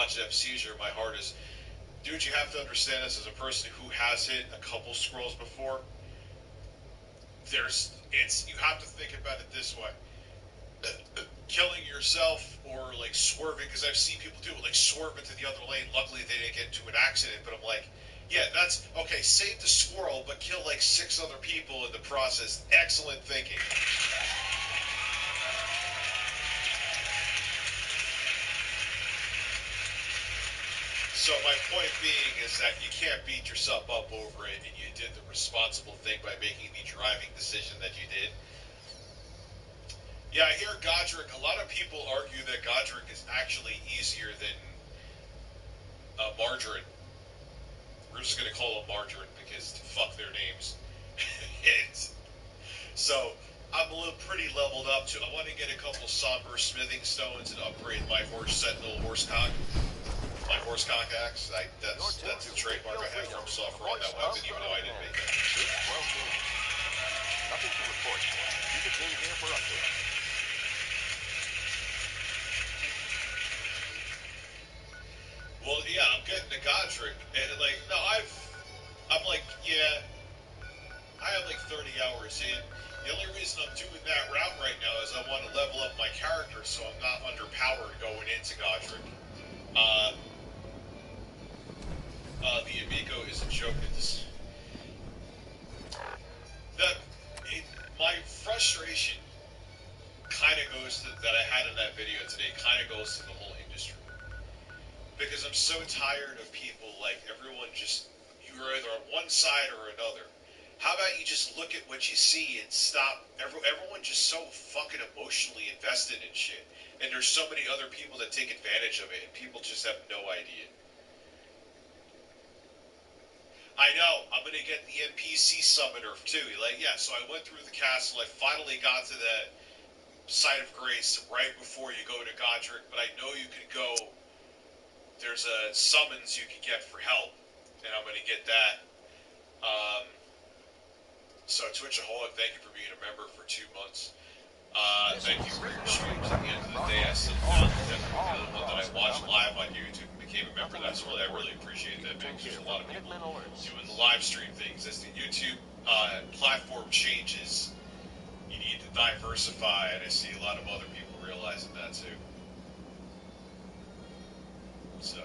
watch an seizure, my heart is, dude, you have to understand this as a person who has hit a couple squirrels before. You have to think about it this way. Killing yourself or like swerving, because I've seen people do it, like swerve into the other lane. Luckily, they didn't get into an accident, but I'm like, yeah, that's okay. Save the squirrel, but kill like 6 other people in the process. Excellent thinking. So my point being is that you can't beat yourself up over it, and you did the responsible thing by making the driving decision that you did. Yeah, I hear Godric. A lot of people argue that Godric is actually easier than Margarine. We're just going to call them Margarine because fuck their names. So I'm a little pretty leveled up too. I want to get a couple somber smithing stones and upgrade my horse sentinel horsecock. My horsecock axe. That's the trademark I have from software on that weapon, even though I didn't make it. Nothing to report. Keep the team here for updates. Well, yeah, I'm getting the Godric, and like, no, I'm like, yeah, I have like 30 hours in. The only reason I'm doing that route right now is I want to level up my character so I'm not underpowered going into Godric. The Amigo isn't joking. My frustration kind of goes to that I had in that video today. Kind of goes to the whole industry. Because I'm so tired of people like everyone just, you're either on one side or another. How about you just look at what you see and stop? Everyone just so fucking emotionally invested in shit. And there's so many other people that take advantage of it, and people just have no idea. I know, I'm going to get the NPC summoner too. Like, yeah, so I went through the castle. I finally got to the site of grace right before you go to Godric, but I know you can go. There's a summons you can get for help, and I'm going to get that. So Twitchaholic, thank you for being a member for 2 months. Thank you for your streams. At the end of the day, I still found the one that I watched live on YouTube and became a member. I really appreciate that, man. There's a lot of people doing the live stream things. As the YouTube platform changes, you need to diversify, and I see a lot of other people realizing that too. So,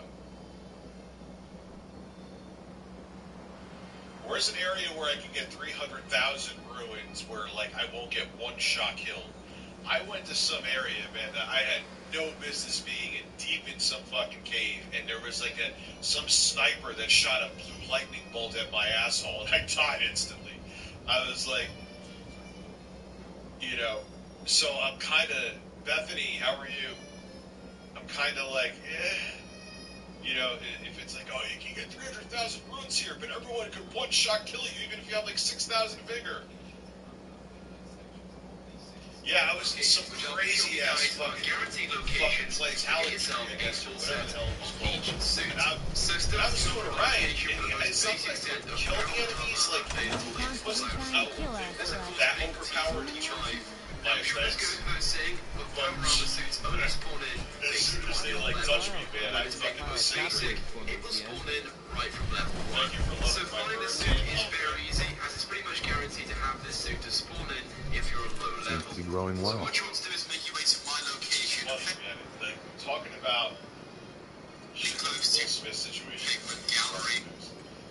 where's an area where I can get 300,000 ruins where, like, I won't get one shot kill? I went to some area, man, that I had no business being in, deep in some fucking cave, and there was, like, some sniper that shot a blue lightning bolt at my asshole, and I died instantly. I was like, you know, so I'm kind of, Bethany, how are you? I'm kind of like, you know, if it's like, oh, you can get 300,000 runes here, but everyone could one-shot kill you, even if you have like 6,000 vigor. Yeah, I was in some crazy-ass fucking place, Halifax, I guess, or whatever the hell it was called. And I was doing it right, and it's something like kill the enemies, like, it wasn't that overpowered to try my offense. But as soon as they, like, touch me, man, I fucking was sick. It will spawn in right from level 1. Thank you for loving my finding the suit is very easy, as it's pretty much guaranteed to have this suit to spawn in if you're a low level. Seems to be growing well. So what you want to do is make your way to my location. Like, talking about close to Smith situation. Pigment Gallery.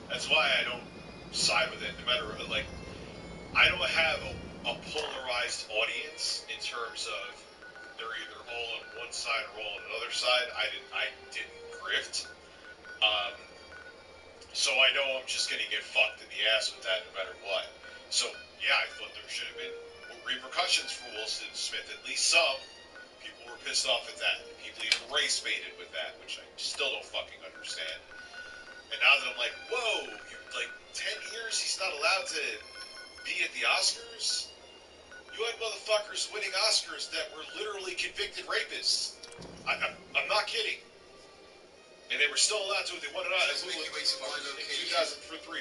That's why I don't side with it. No matter, like, I don't have a polarized audience in terms of they're either all on one side or all on another side. I didn't grift. So I know I'm just going to get fucked in the ass with that no matter what. So, yeah, I thought there should have been repercussions for Wilson Smith. At least some people were pissed off at that. People even race baited with that, which I still don't fucking understand. And now that I'm like, whoa, like 10 years he's not allowed to be at the Oscars? You had motherfuckers winning Oscars that were literally convicted rapists. I'm not kidding. And they were still allowed to. They won an Oscar in 2003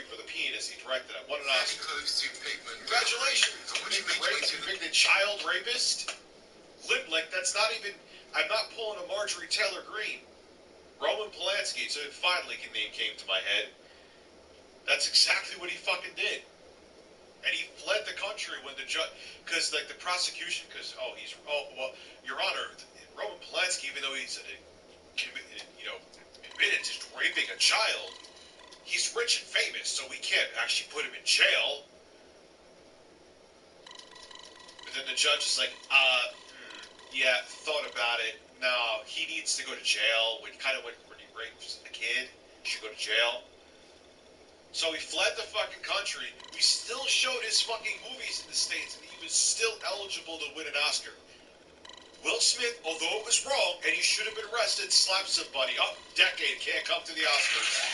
for The Pianist. He directed it. Won an Oscar. Congratulations! Convicted child rapist. Like, that's not even. I'm not pulling a Marjorie Taylor Greene. Roman Polanski, so finally a name came to my head. That's exactly what he fucking did. And he fled the country when the judge, because like the prosecution, Your Honor, Roman Polanski, even though he's admitted to raping a child, he's rich and famous, so we can't actually put him in jail. But then the judge is like, yeah, thought about it. No, he needs to go to jail. When he raped a kid, he should go to jail. So he fled the fucking country. We still showed his fucking movies in the States, and he was still eligible to win an Oscar. Will Smith, although it was wrong, and he should have been arrested, slapped somebody. Oh, decade, can't come to the Oscars.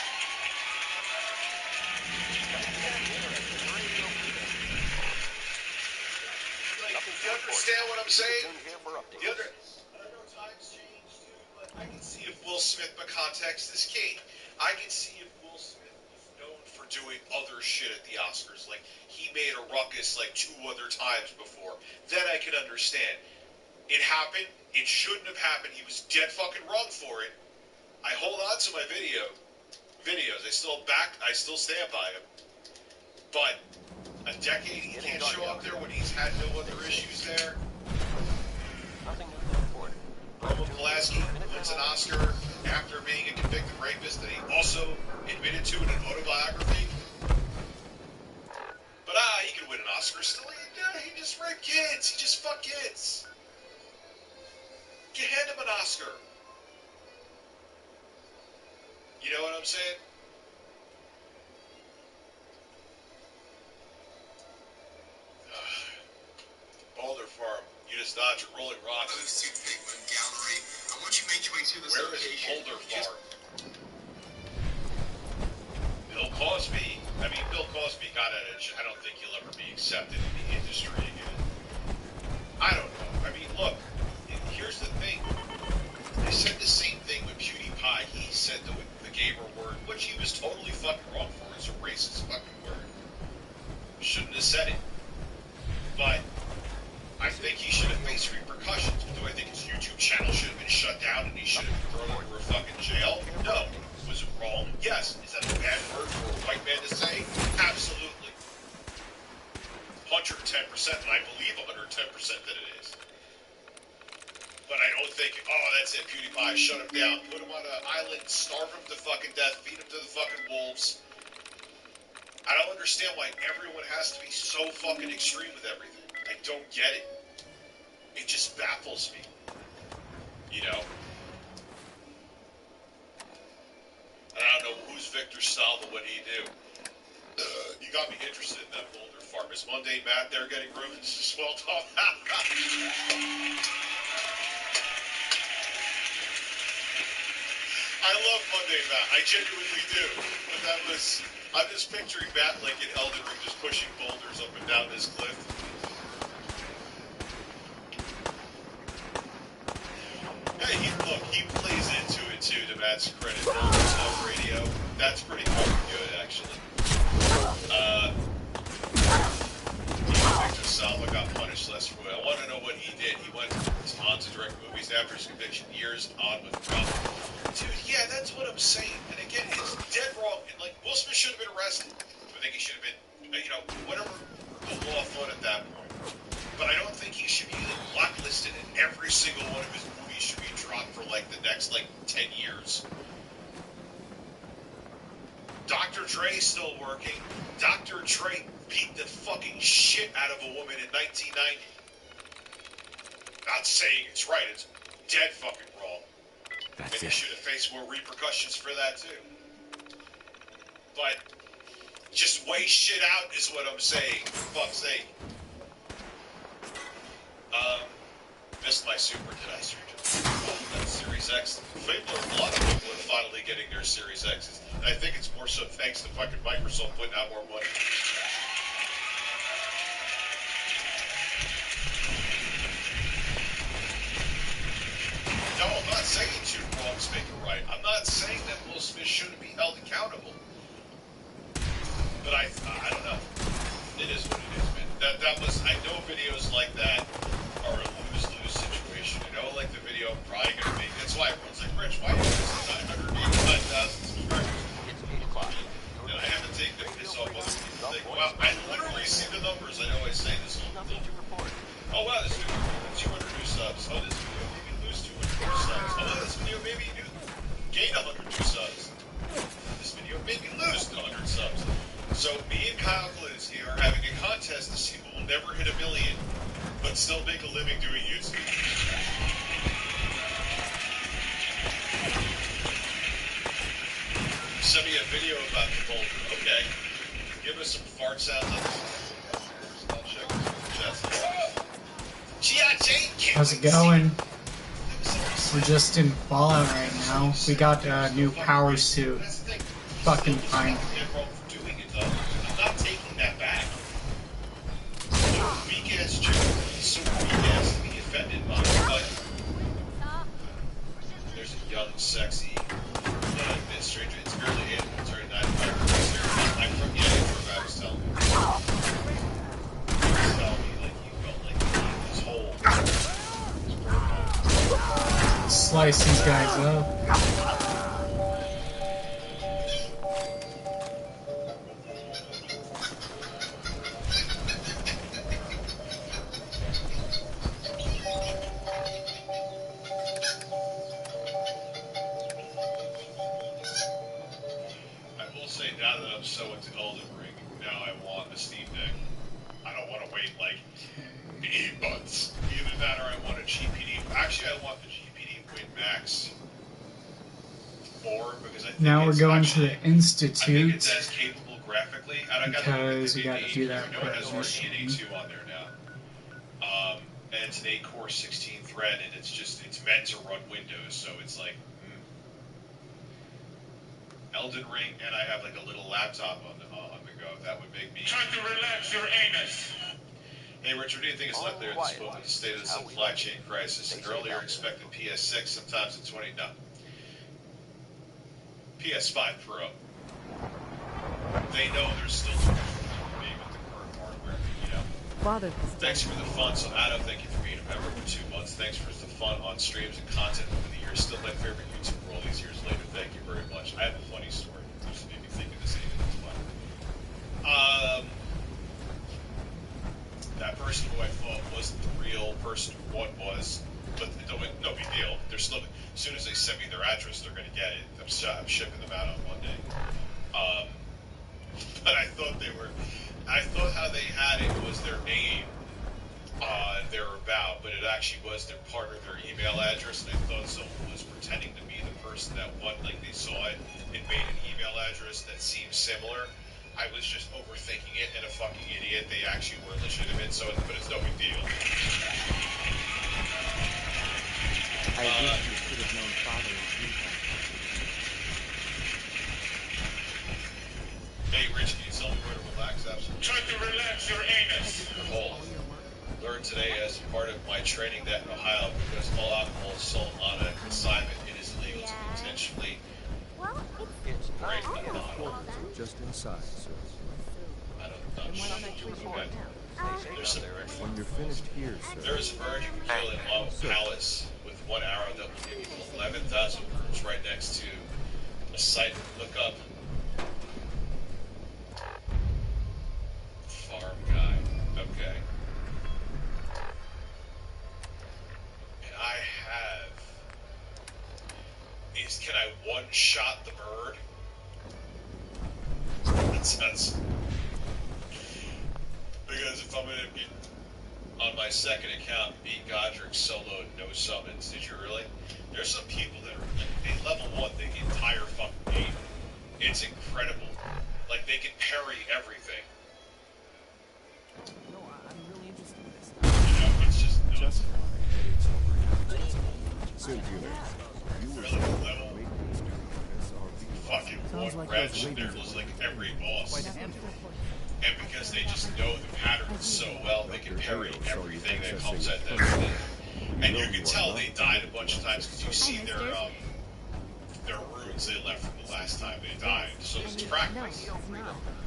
You understand what I'm saying? I know times change too, but I can see if Will Smith, but context is king. I can see if Will Smith was known for doing other shit at the Oscars. Like, he made a ruckus like 2 other times before. Then I can understand. It happened. It shouldn't have happened. He was dead fucking wrong for it. I hold on to my videos. I still stand by him. But a decade he can't show up there when he's had no other issues there. Nothing new to report. Roman Polanski wins an Oscar after being a convicted rapist that he also admitted to in an autobiography. But he could win an Oscar still. He just raped kids. He just fucked kids. Hand him an Oscar. You know what I'm saying? Boulder Farm, Eunice Dodger, Rolling Rocks. Move to Pigman Gallery, and once you make your way to this Where location, is Boulder Farm? Bill Cosby. Bill Cosby got at it. I don't think he'll ever be accepted in the industry again. I don't know. Look, here's the thing. They said the same thing with PewDiePie. He said the gamer word, which he was totally fucking wrong for. It's a racist fucking word. Shouldn't have said it. But I think he should have faced repercussions. Do I think his YouTube channel should have been shut down and he should have been thrown over a fucking jail? No. Was it wrong? Yes. Is that a bad word for a white man to say? Absolutely. 110%, and I believe 110% that it is. But I don't think, that's it, PewDiePie, shut him down, put him on an island, starve him to fucking death, feed him to the fucking wolves. I don't understand why everyone has to be so fucking extreme with everything. I don't get it. It just baffles me. You know? And I don't know who's Victor Stahl, what he do. You got me interested in that Boulder Farm. Is Monday Matt there getting rooms as well, Tom? I love Monday Matt. I genuinely do. But I'm just picturing Matt like in Elden Ring just pushing boulders up and down this cliff. Hey, he plays into it too, to Matt's credit. Boulders Love Radio. That's pretty fucking good, actually. Victor Salva got punished less for it. I want to know what he did. He went on to direct movies after his conviction, years on with the problem. Dude, yeah, that's what I'm saying. And again, it's dead wrong. And like, Will Smith should have been arrested. I think he should have been, whatever the law thought at that point. But I don't think he should be blacklisted and every single one of his movies should be dropped for like the next 10 years. Dr. Dre's still working. Dr. Dre beat the fucking shit out of a woman in 1990. Not saying it's right, it's dead fucking wrong. And he should have faced more repercussions for that too. But just weigh shit out is what I'm saying, for fuck's sake. Missed my super, did I, That's Series X. A lot of people are finally getting their Series X's. And I think it's more so thanks to fucking Microsoft putting out more money. No, I'm not saying two wrongs make a right. I'm not saying that Will Smith shouldn't be held accountable. But I don't know. It is what it is, man. I know videos like that are a lose-lose situation. I know, like, the video I'm probably going to make. That's why everyone's like, Rich, why are you using sent me a video about the boulder. Okay. Give us some fart sounds on the I'll check How's it going? We're just in Fallout right now. We got a new power suit. Fucking fine. I'm not taking that back. Weak ass joke. So weak ass to be offended by. But there's a young, sexy, bit stranger. It's barely able to turn 95 degrees there. I'm from the I was telling me. Tell me like you felt like this whole. Slice these guys up. I will say now that I'm so into Elden Ring, now I want a Steam Deck. I don't want to wait like 8 months. Either that or I want a GPD. Actually, I want the GPD Win Max 4 because I think Now we're it's going actually, to the I think Institute it's as capable graphically. And I got because the we got to do that I know it has presentation. RDNA 2 on there now. And it's an 8-core 16 thread, and it's meant to run Windows, so it's like Elden Ring, and I have like a little laptop on the go. That would make me. Try to relax your anus. Hey, Richard, what do you think is left there in the scope of the state of the supply chain crisis? An earlier expected PS6, sometimes at 20. No. PS5 Pro. They know there's still too much room for me with the current hardware, you know. Thanks for the fun. So, Adam, thank you for being a member for 2 months. Thanks for the fun on streams and content over the years. Still my favorite YouTuber all these years later. Thank you very much. I have a funny story. Just made me think of this. It's fun. That person who I thought wasn't the real person who one was, but no big deal. They're still, as soon as they send me their address, they're going to get it. I'm shipping them out on Monday. But I thought how they had it was their name on their about, but it actually was their part of their email address, and I thought someone was pretending to be the person that like they saw it and made an email address that seemed similar. I was just overthinking it and a fucking idiot. They actually were legitimate, but it's no big deal. I wish you could have known father as you. Hey, Rich, can you tell me where to relax? Absolutely. Try to relax your anus. Nicole, learned today as part of my training that in Ohio, because all alcohol is sold on a consignment, it is illegal to intentionally break the bottle. Just inside, sir. I don't know. When you're finished here, sir. There is a bird you can kill in Long Palace with 1 arrow that will give you 11,000 birds right next to a site. Look up. Farm guy. Okay. And I have. Can I one-shot the bird? That's because if I'm gonna get on my second account beat Godric solo no summons, did you really? There's some people that are like they level 1 the entire fucking game. It's incredible. Like they can parry everything. No, I'm really interested in this You know, it's just nuts. Level fucking one reps and there's like every boss. And because they just know the patterns so well, they can parry everything that comes at them. And you can tell they died a bunch of times because you see their runes they left from the last time they died. So it's practice.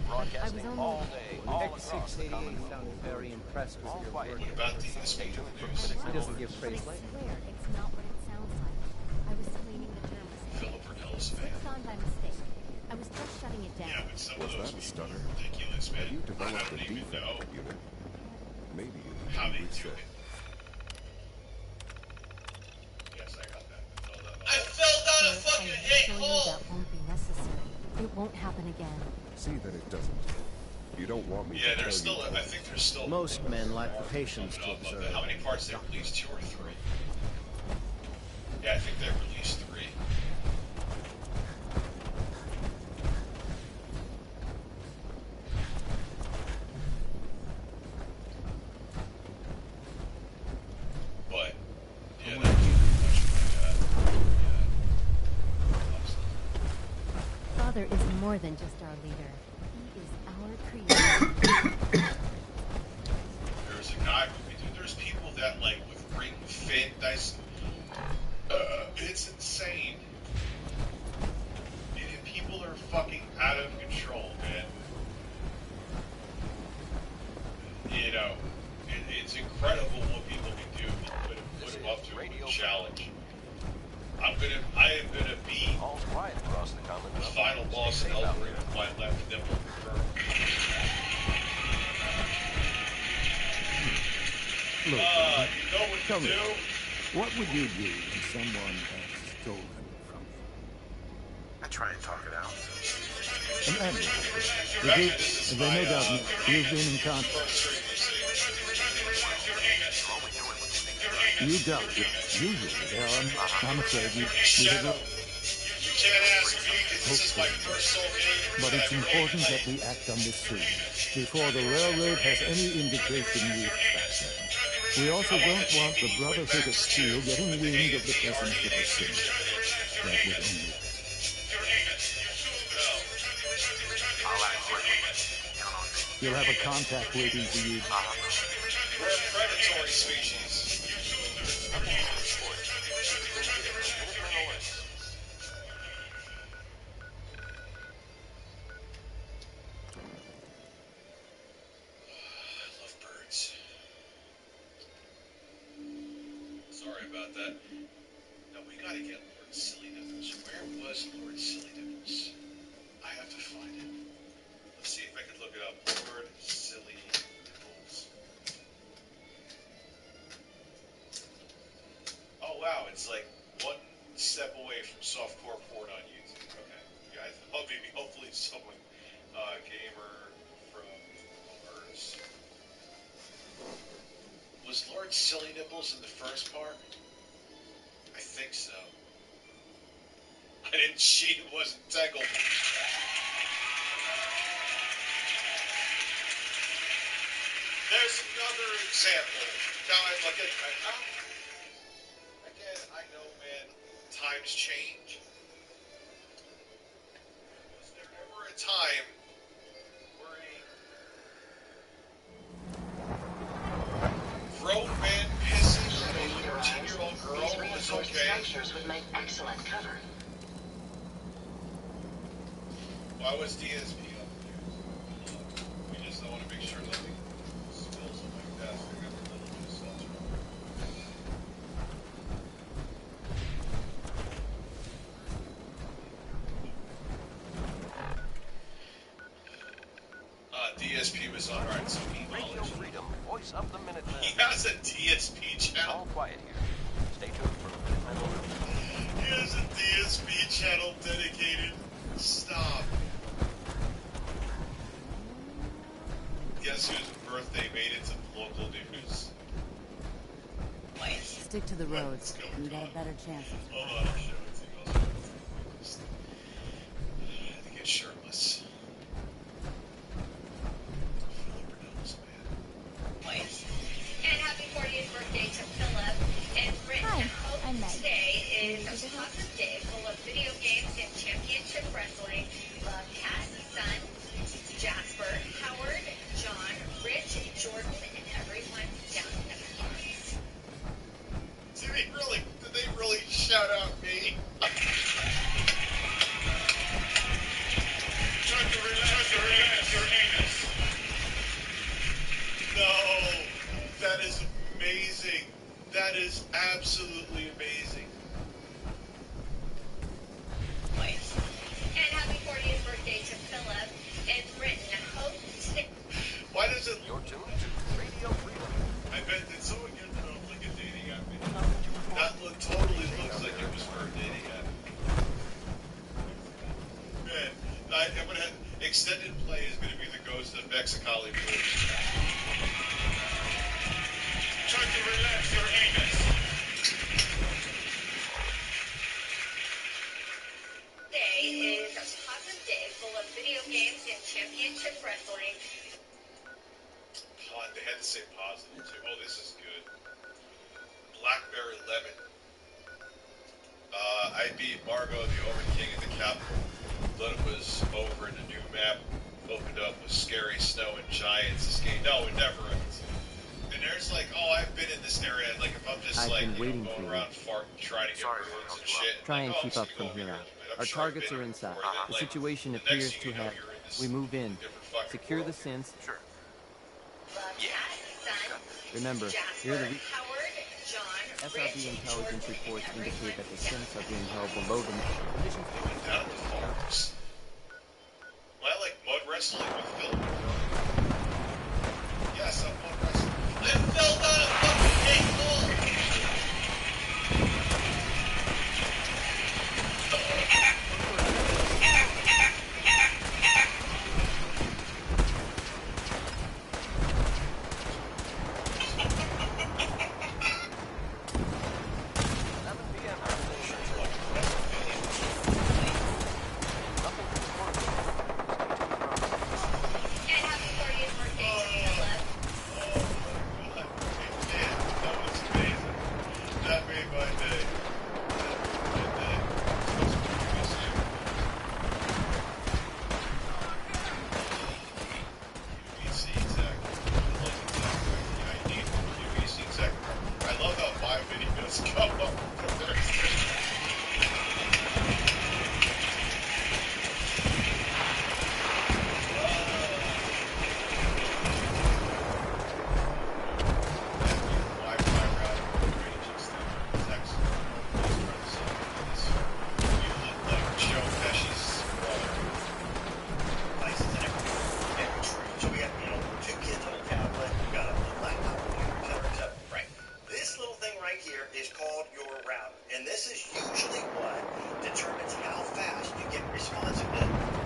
Broadcasting all day, all across the common sounded very impressed with your work. What about the speed of news? He doesn't give praise later. It's not what it sounds like. I was cleaning the germ. Philip Purnell's fan. It's on by mistake. I was just shutting it down. Yeah, but some of Was those that a people stunner? are ridiculous, man. You I developed don't a even know defect unit. Maybe you how they reset. do it. Yes, I got that. I fell down a Sir, fucking I hit assure you hole! that won't be necessary. It won't happen again. See that it doesn't. You don't want me Yeah, to there's tell still. you. I think there's still. Most men lack the patience to How observe. many parts they released? 2 or 3? Yeah, I think they released 3. father is more than just our leader. He is our creator. There's a guy, dude, there's people that, like, with ring fit, dice. It's insane. People are fucking out of control, man. You know, it's incredible what people can do when you put them up to a challenge. I am gonna be the final boss in Elden Ring with my left nipple confirmed. Look, You know what tell to me, do? what would you do if someone had stolen from you? I try and talk it out. An admiral. Rebecca, this is They my, no doubt know you've been in contact. first stream you see. You doubt it. Usually they are. I'm afraid we Shut have. up. You can't ask me because this is my first soul game. But and it's I really important play. that we act on this soon, before the railroad has any indication we've tracked them. We also don't want the Brotherhood of Steel getting wind of the presence of the Sin. That would only help. You'll have a contact waiting for you. We're a predatory species. I love birds. Sorry about that. No, we gotta get Lord Silly Nipples. Where was Lord Silly Nipples? I have to find it. Let's see if I can look it up. Lord Silly Nipples. Oh wow, it's like one step away from softcore porn on YouTube. Okay. Yeah, I thought maybe hopefully someone gamer from Mars. Was Lord Silly Nipples in the first part? I think so. I didn't cheat, it wasn't tangled. There's another example. Now I look at again, I know, man, times change. Was there ever a time where a grown man pissing on a 14-year-old girl was okay? Would make excellent cover. Why was DSP up there? We just don't want to make sure nothing spills on my desk. I got a little bit of salt. DSP was on. Alright, so he Radio Freedom, voice of the Minutemen. He has a DSP channel. All quiet here. Stay tuned for Minutemen Alert. He has a DSP channel dedicated. Stop. Guess whose birthday made it to local news? Stick to the roads. You got a better chance. Hold on, I'll show it to you. I think it's shirtless. And happy 40th birthday to Philip. And Britain, Hi, hope I'm Meg. today is a positive day full of video games and championship wrestling. Love Kat, Son, Jasper, Howard, John, Rich, Jordan, and everyone down in the comments. Did they really shout out me? Try to relax your anus. No, that is amazing. That is absolutely amazing. And happy 40th birthday to Philip. And Britain, hope today. Why does it? You're tuned to Radio Freedom. I bet did someone get it off like a dating app? That totally looks like it was for a dating app. Man, I'm gonna extended play is gonna be the ghost of Mexicali Blues. Try to relax your anus. Today is a positive day full of video games and championship wrestling. They had to say positive too. Oh, this is good. Blackberry Lemon. I beat Margot, the Omen King, in the capital. Thought it was No, it never ends. And there's like, oh, I've been in this area. Like, if I'm just I've like, been you waiting know, for going you. around farting, trying to get ruins and shit. Try and like, oh, keep I'm up just from gonna go here over out. here a little bit. I'm Our sure I've targets been are here inside. before. Then, The like, situation the next appears thing to you know, have. you're in this We move in. different fucking Secure the world. synths. Sure. Yeah. Son, Remember, Jasper, you're the Howard, John, SRB Rich, intelligence Jordan, reports and indicate that the everyone's synths are being held below the conditions. Down at the farms. Am I like mud wrestling with Phil? Yes, I'm mud wrestling. And Phil got a fucking big ball. And happy 40th birthday to Philip. That was amazing. That made my day. QVC tech. I need QVC tech. I love how my videos come up from there. This little thing right here is called your router, and this is usually what determines how fast you get responsiveness.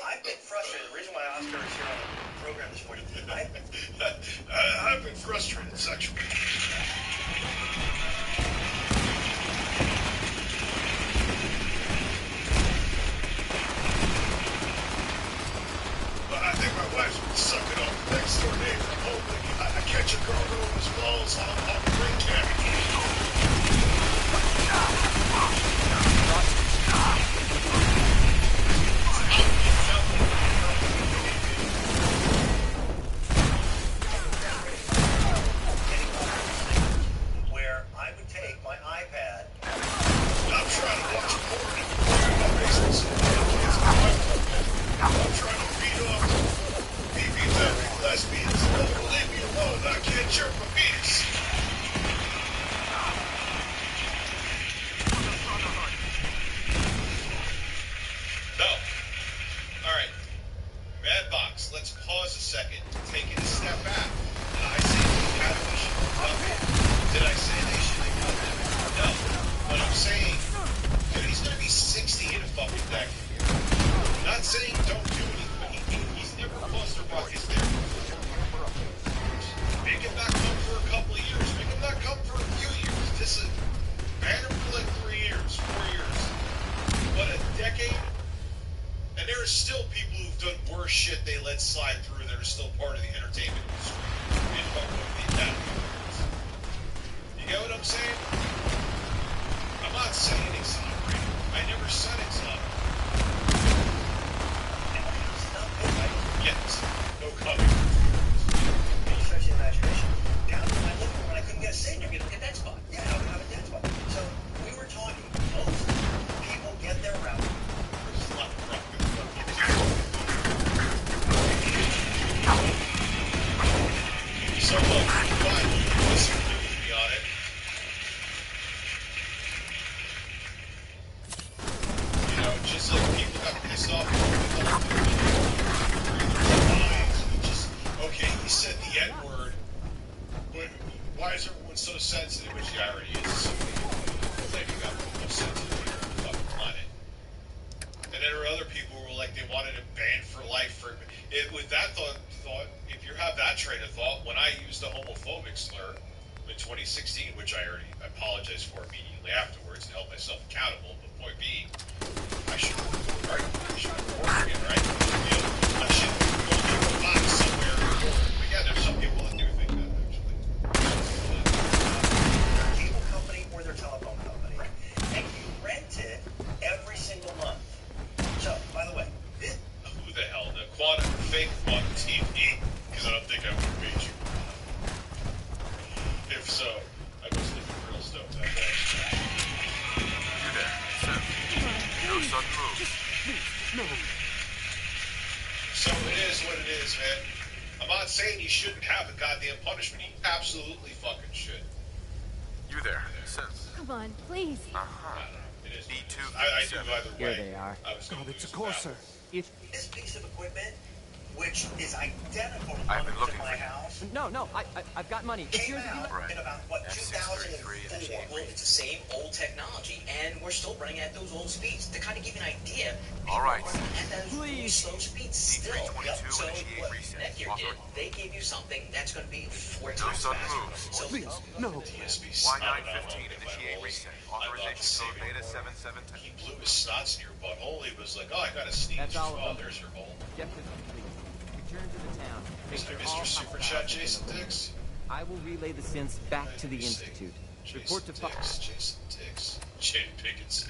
I've been frustrated. The reason why Oscar is here on the program this morning, I've been frustrated sexually. I think my wife's been sucking off the next door neighbor. I catch a girl going his balls on the ring where I would take my iPad. I'm trying to watch porn in my basement. I'm trying to beat off BBW lesbians. Leave me alone. I can't jerk my penis. No. Alright. Madbox, let's pause a second. Take it a step back. Did I say the Academy should come in? Did I say they should come in? No. But I'm saying, dude, he's gonna be 60 in a fucking decade. Not saying don't do anything, but he's never cluster rock his therapy. Make it back home so sensitive, which he already is. Like he got the most sensitive here on the fucking planet. And then there were other people who were like, they wanted him banned for life. With that thought, if you have that train of thought, when I used a homophobic slur in 2016, which I apologized for immediately afterwards and held myself accountable, but point being, I should report, right? I should report again, right? You know, I should go to a box somewhere and report. But yeah, there's some people that do think that, actually. Their cable company or their telephone company. And you rent it every single month. So, by the way, who the hell? The fake quantum TV? Because I don't think I would have made you. If so, I must have been real stoked that day. You there, sir. No sudden moves. No. So it is what it is, man. I'm not saying he shouldn't have a goddamn punishment. He absolutely fucking should. You there, sir. Come on, please. It is. B2. I do either way. Here they are. God, it's a Corsair. this piece of equipment, which is identical to I've been one looking in my for you. house, No, I've got money. It's came yours if you out like. in about, what, F633 and 2004? Well, it's the same old technology, and we're still running at those old speeds. To kind of give you an idea, All right. at those really slow speeds still. D322, So initiate what reset. Netgear did, they gave you something that's going to be 4 No times sudden faster. moves. So Please, no. Y915, initiate reset. Authorization code beta 772. He blew his snots in your butthole. He was like, oh, I got to sneeze. That's all of Oh, them. there's your hole. Get this, please. Return to the town. Make Mr. sure all Super hostiles Chat have been Jason eliminated. Dix. I will relay the synths back to the Institute. Report to Dix, Jason Dix. Jane Pickens.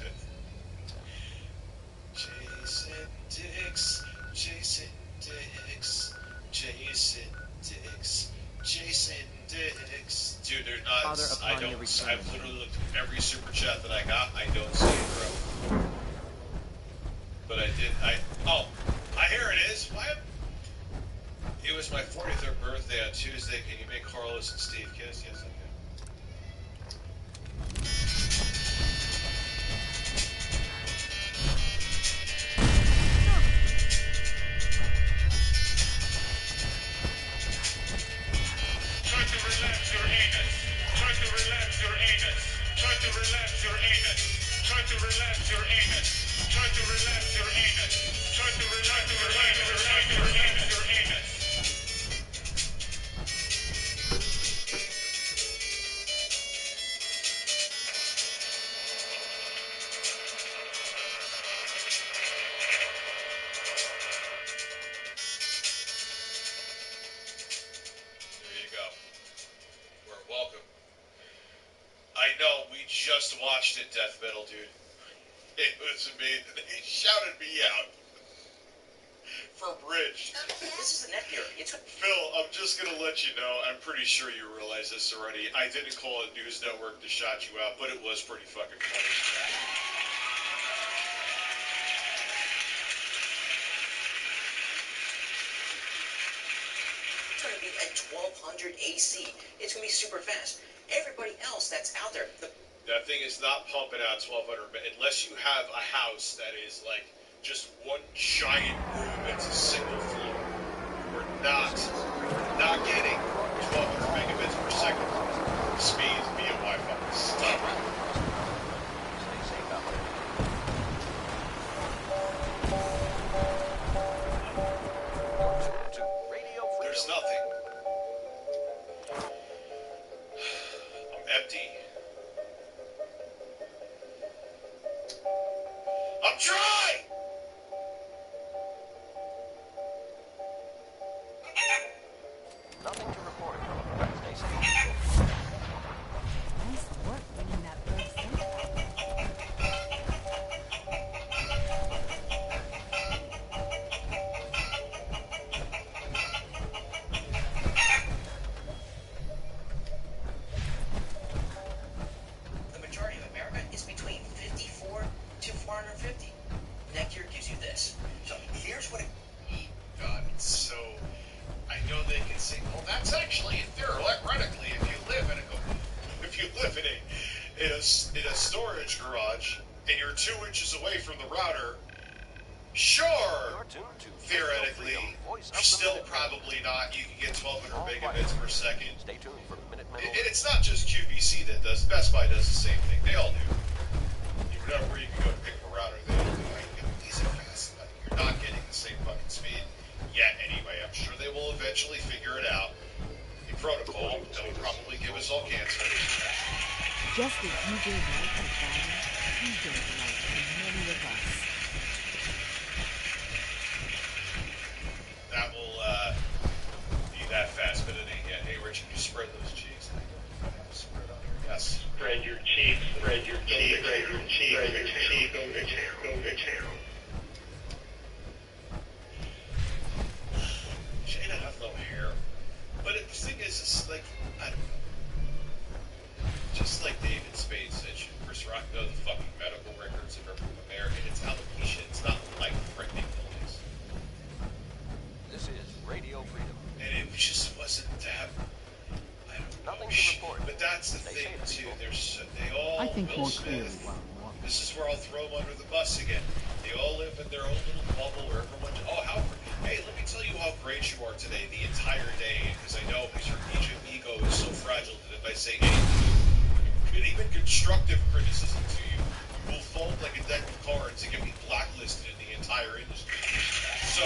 Jason Dix. Jason Dix. Jason Dix. Jason Dix. Dude, they're not. Father, I upon your don't. return. I've literally looked at every super chat that I got. I don't see it, bro. But I did. Here it is. What? It was my 43rd birthday on Tuesday. Can you make Carlos and Steve kiss? Yes, I can. Try to relax your anus. Try to relax your anus. Try to relax your anus. Try to relax your anus. Try to relax your anus. Try to relax your anus. There you go. We're welcome. I know, we just watched it, Death Metal, dude. It was amazing. They shouted me out for Bridge. This is the Netgear. It's Phil, I'm just going to let you know, I'm pretty sure you realize this already. I didn't call a news network to shout you out, but it was pretty fucking funny. going to be at 1200 AC. It's going to be super fast. Everybody else that's out there, That thing is not pumping out 1200 unless you have a house that is like just one giant room that's a single floor. We're not getting 1200 megabits per second speed via Wi-Fi. Stop it. Stay safe out there. To Radio Freedom. There's nothing. I'm empty. I'm dry! Nothing to report. Stay safe. Nice work bringing that bird scent back. the majority of America is between 54 to 450. Netgear gives you this. So here's what it... God, it's so... I know they can say, well, that's actually theoretically, if you live in a storage garage and you're 2 inches away from the router, Sure, theoretically, still probably not. You can get 1,200 megabits per second. Stay tuned for Minute Men. And it's not just QVC that does. Best Buy does the same thing. They all do. You know where you can go to pick up a router, they all do. I can get these fast, but you're not getting the same fucking speed yet. Anyway, I'm sure they will eventually figure it out. The protocol that will probably give us all cancer. Just as you gave life to Father, he gave life to many of us. That will be that fast, but it ain't yet. Hey, Richard, you spread those cheeks. Spread on here. Yes. Spread your cheeks, spread your cheeks, spread your cheeks, spread your cheeks, go to town, go to town. Shayna have no hair. But the thing is, it's like, I don't know. Just like David Spade said, should Chris Rock know the fucking medical records of every American? It's alopecia. It's not life-threatening illness. This is Radio Freedom. And it just wasn't that. I don't know. Nothing to report. But that's the thing, too. They all. I think Will more clearly Smith, while I'm walking. This is where I'll throw them under the bus again. They all live in their own little bubble where everyone. Hey, let me tell you how great you are today, the entire day, because I know because your ego is so fragile that if I say anything, even constructive criticism to you, you will fold like a deck of cards and get me blacklisted in the entire industry. So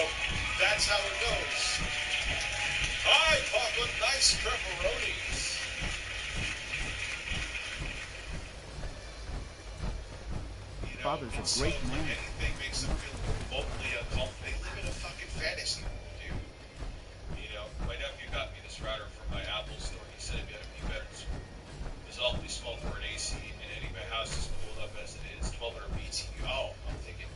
that's how it goes. Hi, Papa, nice pepperonis. Father's a great man. Anything makes them feel remotely uncomfortable. They live in a fucking fantasy world, dude. You know, my nephew got me this router from my Apple store. He said it gotta be better. It's awfully small for an AC, and any of my house is cooled up as it is. 1,200 BTU. Oh, I'm thinking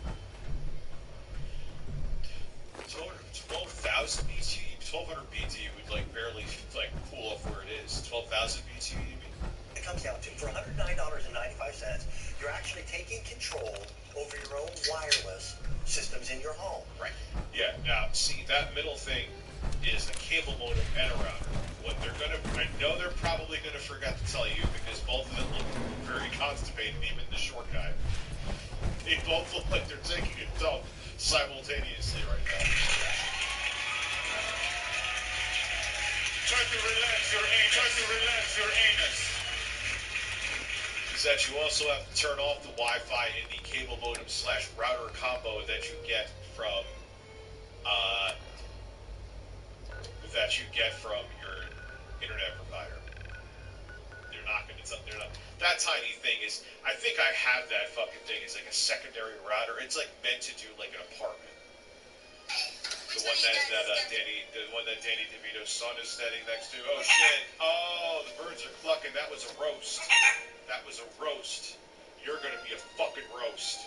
12,000 BTU. 1,200 BTU would like barely like cool off where it is. 12,000 BTU, you mean? It comes down to for $109.95, you're actually taking control over your own wireless systems in your home. Right. Yeah. Now, see, that middle thing is a cable modem and a router. What they're gonna, I know they're probably gonna forget to tell you because both of them look very constipated, even the short guy. They both look like they're taking a dump simultaneously right now. Try to relax your anus. Try to relax your anus. Is that you also have to turn off the Wi-Fi in the cable modem / router combo that you get from your internet provider. They're not going to tell. They're not. That tiny thing is. I think I have that fucking thing as like a secondary router. It's like meant to do like an apartment. The one that Danny DeVito's son is standing next to. Oh shit! Oh, the birds are clucking. That was a roast. That was a roast. You're gonna be a fucking roast.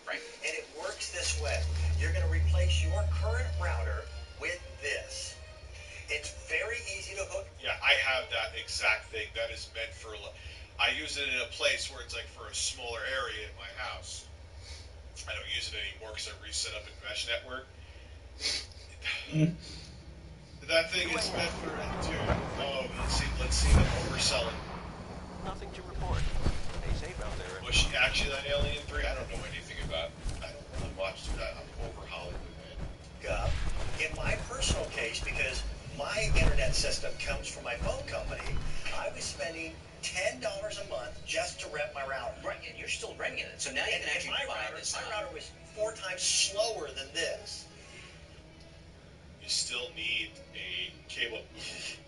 Right. And it works this way. You're going to replace your current router with this. It's very easy to hook. Yeah, I have that exact thing. That is meant for. I use it in a place where it's like for a smaller area in my house. I don't use it anymore because I reset up in Mesh Network. That thing is meant for it too. Oh, let's see them overselling. Nothing to report. Stay safe out there. Was she actually on Alien 3? I don't know anything about. I don't really watch that. I'm over Hollywood, man. In my personal case, because my internet system comes from my phone company, I was spending $10 a month just to rent my router. Right, and you're still renting it, so now you can actually buy this. My router was 4 times slower than this. You still need a cable.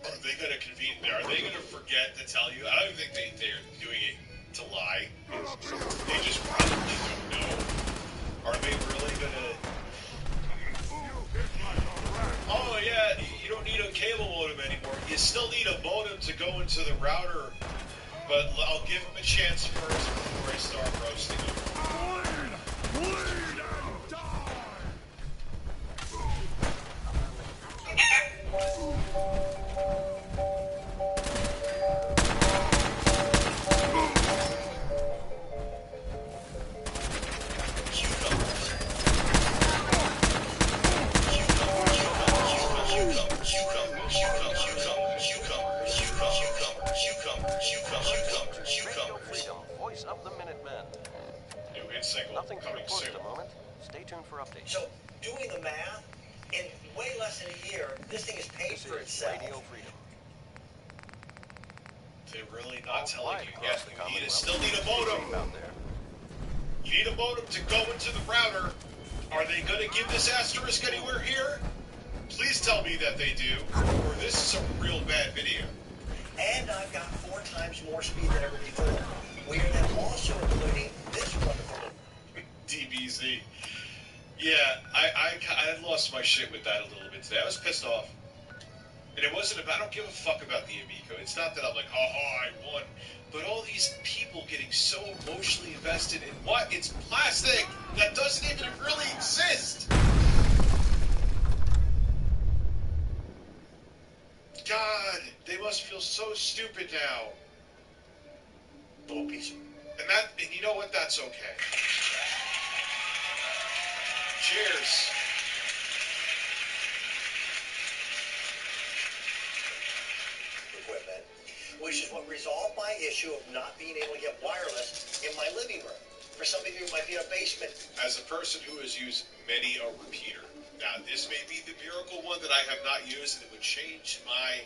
Are they going to convene? Are they going to forget to tell you? I don't think they're doing it to lie. They just probably don't know. Are they really going to? Oh yeah, you don't need a cable modem anymore. You still need a modem to go into the router. But I'll give them a chance first before I start roasting them. Bleed and die! Cucumbers. single Nothing to coming report soon. at the moment. Stay tuned for updates. So, doing the math, in way less than a year, this thing is paid This for is itself. Radio Freedom. They're really All not telling quiet you across yet. the You Commonwealth. still need a Stay modem. safe out there. You need a modem to go into the router. Are they going to give this asterisk anywhere here? Please tell me that they do, or this is a real bad video. And I've got 4 times more speed than ever before. We are then also including this wonderful DBZ. Yeah, I lost my shit with that a little bit today. I was pissed off. And it wasn't about, I don't give a fuck about the Amico. It's not that I'm like, oh, I won. But all these people getting so emotionally invested in what? It's plastic that doesn't even really exist. God, they must feel so stupid now. little piece of... And you know what? That's okay. Cheers. equipment, which is what resolved my issue of not being able to get wireless in my living room. For some of you, it might be a basement. As a person who has used many a repeater, now this may be the miracle one that I have not used, and it would change my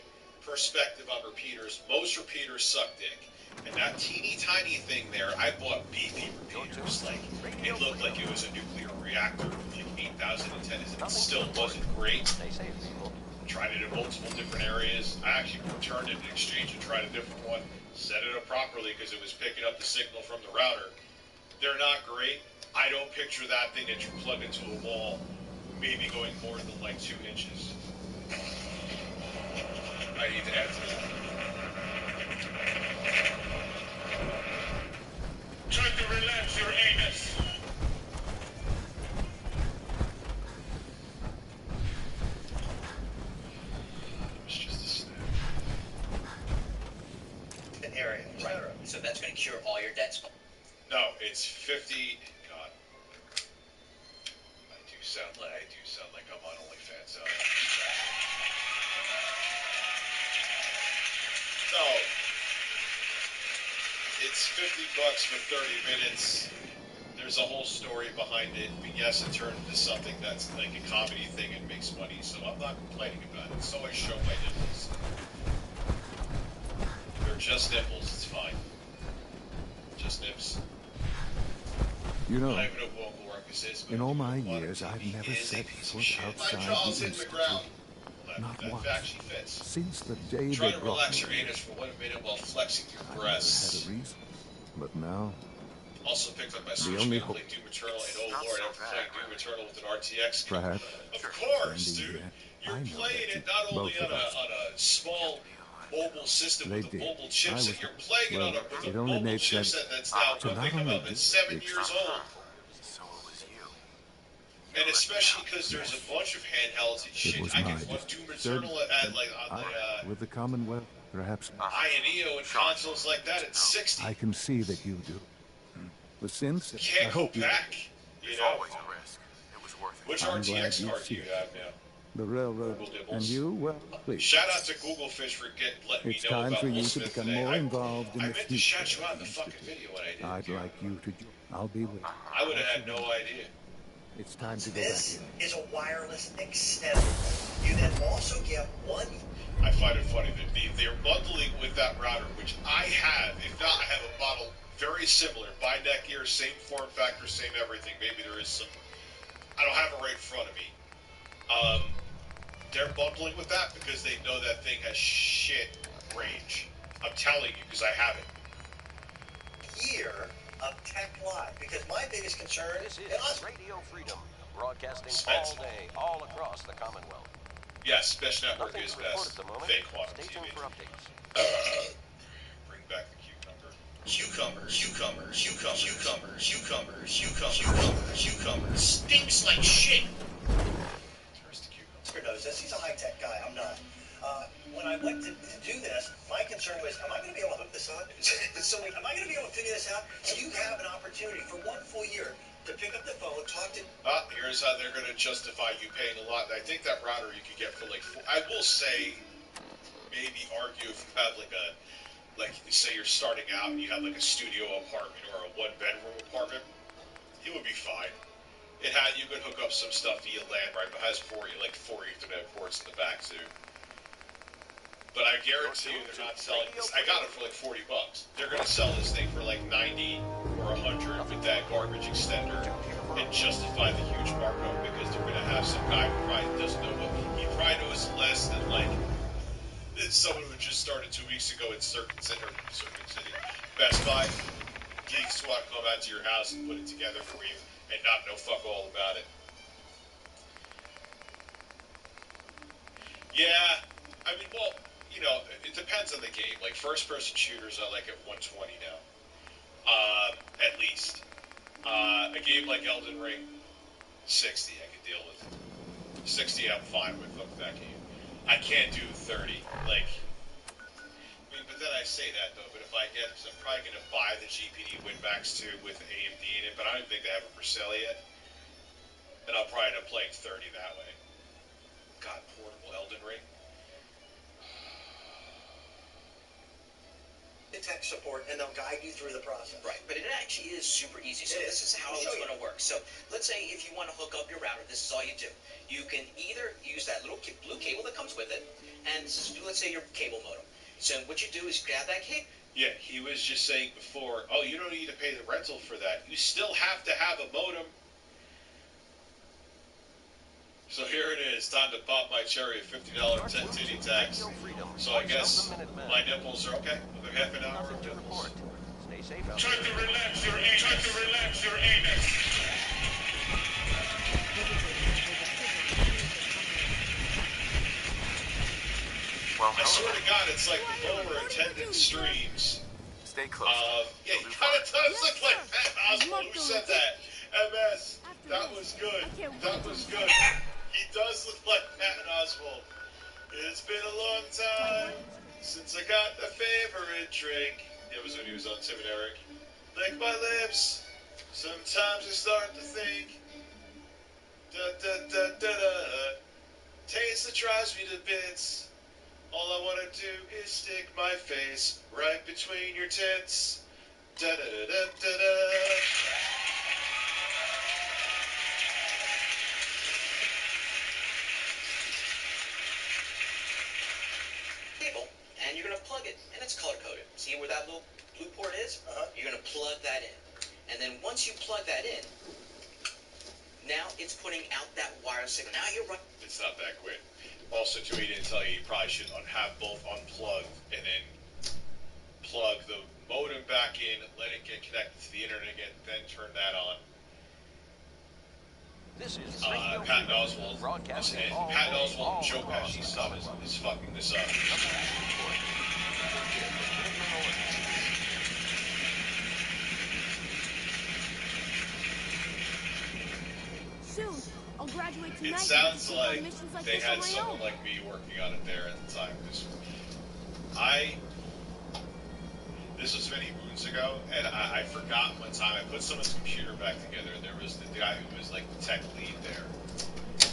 perspective on repeaters. Most repeaters suck dick. And that teeny tiny thing there, I bought beefy repeaters. Like, it looked like it was a nuclear reactor with like 8,000 antennas, and it still wasn't great. Tried it in multiple different areas. I actually returned it in exchange and tried a different one. Set it up properly because it was picking up the signal from the router. They're not great. I don't picture that thing that you plug into a wall maybe going more than like 2 inches. I need to add to that. Try to relax your anus. It's just a snap. An area, right? So that's going to cure all your debts. No, it's 50. God, I do sound like I'm on OnlyFans. No, it's $50 for 30 minutes. There's a whole story behind it, but yes, it turned into something that's like a comedy thing and makes money. So I'm not complaining about it. So I show my nipples. They're just nipples. It's fine. Just nips. You know, I have no vocal work. This is in all my years, I've never set foot outside the institute. Not once. Since the day Try they to brought relax me your here, anus for 1 minute while flexing your I never breasts. had a reason. But now, Also picked up my the Switch only game, played Doom Eternal, and oh lord, I'm playing Doom Eternal with an RTX. perhaps, Of course, Sandy, dude. I You're know playing that it not only both on of us, a small mobile system they with a did. mobile I chipset. was, You're playing well, it on with it a only mobile made sense chipset that's now, to what not they come only out, do that's 7 the years old. So it was you. And especially because there's a bunch of handhelds and It shit. was I my can run Doom decision. Eternal at like on the with the Commonwealth, perhaps. INEO and consoles like that at 60. I can see that you do. But since You I can't go hope you, back. You There's know. always a risk. It was worth it. Which I'm glad RTX you card do see you it. have now? The railroad, Google Dibbles. and you, well, please. Shout out to Google Fish for letting me It's know time about for Will you to Smith become today. more involved in I the meant to future shout you out of in the the fucking Institute. video when I did. I'd like you to join. I'll be with you. I would have had no idea. It's time to go back This in. is a wireless extender. You then also get one... I find it funny that they're bundling with that router, which I have. If not, I have a model very similar. By neck ear, same form factor, same everything. Maybe there is some... I don't have it right in front of me. They're bundling with that because they know that thing has shit range. I'm telling you, because I have it. year of Tech Live, because my biggest concern This is is Radio Freedom, broadcasting Spence. all day, all across the Commonwealth. Yes, Mesh Network Nothing is to report best. at the moment. Fake quantum Stay tuned TV. for updates. Bring back the cucumber. cucumbers. Stinks like shit. Where's the cucumber? Oscar knows this. He's a high-tech guy. I'm not. When I went to do this, my concern was, am I going to be able to hook this up? So, am I going to be able to figure this out? You have an opportunity for 1 full year to pick up the phone, talk to... Here's how they're going to justify you paying a lot. I think that router you could get for like I will say, maybe argue if you have like say you're starting out and you have like a studio apartment or a 1-bedroom apartment, It would be fine. You could hook up some stuff via LAN, right? But it has four Ethernet ports in the back too. But I guarantee you, they're not selling this. I got it for like $40. They're gonna sell this thing for like 90 or 100 with that garbage extender and justify the huge markup because they're gonna have some guy who probably doesn't know what he probably knows less than like someone who just started 2 weeks ago in Circuit City, Best Buy. Geeks who want to come out to your house and put it together for you and not know fuck all about it. Yeah, I mean, well, you know, it depends on the game. Like first-person shooters, I like at 120 now, at least. A game like Elden Ring, 60 I can deal with. 60 I'm fine with. Fuck that game. I can't do 30. Like, I mean, but then I say that though. But if I get, because I'm probably gonna buy the GPD Winbacks too with AMD in it, but I don't even think they have it for sale yet. And I'll probably end up playing 30 that way. God, portable Elden Ring. Tech support, and they'll guide you through the process. Right, but it actually is super easy. So this is how it's going to work. So let's say if you want to hook up your router, this is all you do. You can either use that little blue cable that comes with it, and this is, let's say your cable modem. So what you do is grab that cable. Yeah, he was just saying before, oh, you don't need to pay the rental for that. You still have to have a modem. So here it is, time to pop my cherry at $50 titty tax. So I guess my nipples are okay. Another half an hour of nipples. Try to relax your anus. Try to relax your anus. Well, I swear to God, it's like the lower attendance streams. Stay close. Yeah, he kind of does look like Pat Oswald. Who said that? MS. That was good. That was good. He does look like Pat Oswald. It's been a long time since I got a favorite drink. It was when he was on Tim and Eric. Lick my lips. Sometimes I start to think. Da da da da da. Taste that drives me to bits. All I want to do is stick my face right between your tits. Da da da da da da. Cable, and you're going to plug it, and it's color-coded. See where that little blue port is? You're going to plug that in. And then once you plug that in, now it's putting out that wireless signal. Now you're right. It's not that quick. Also, too, he didn't tell you, you probably should have both unplugged and then plug the modem back in, let it get connected to the internet again, then turn that on. This is Pat Oswald and Joe Pesci's son is fucking this up. Soon, I'll graduate tonight. It sounds like missions they this had on my someone own. like me working on it there at the time. This was many moons ago, and I forgot one time I put someone's computer back together, and there was the guy who was like the tech lead there.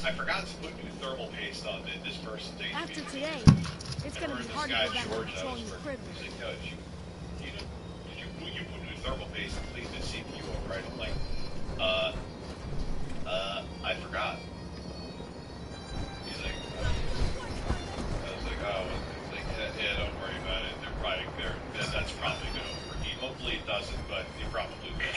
I forgot to put new thermal paste on this person's HP. After today, it's going to be hard to guy go back to George that controlling was the working. privilege. He's like, no, did you put new thermal paste and clean the CPU up, right? I'm like, I forgot. He's like, I was like, oh, like, yeah, don't worry about it. They're probably there. That's probably going to overheat. Hopefully it doesn't, but it probably will.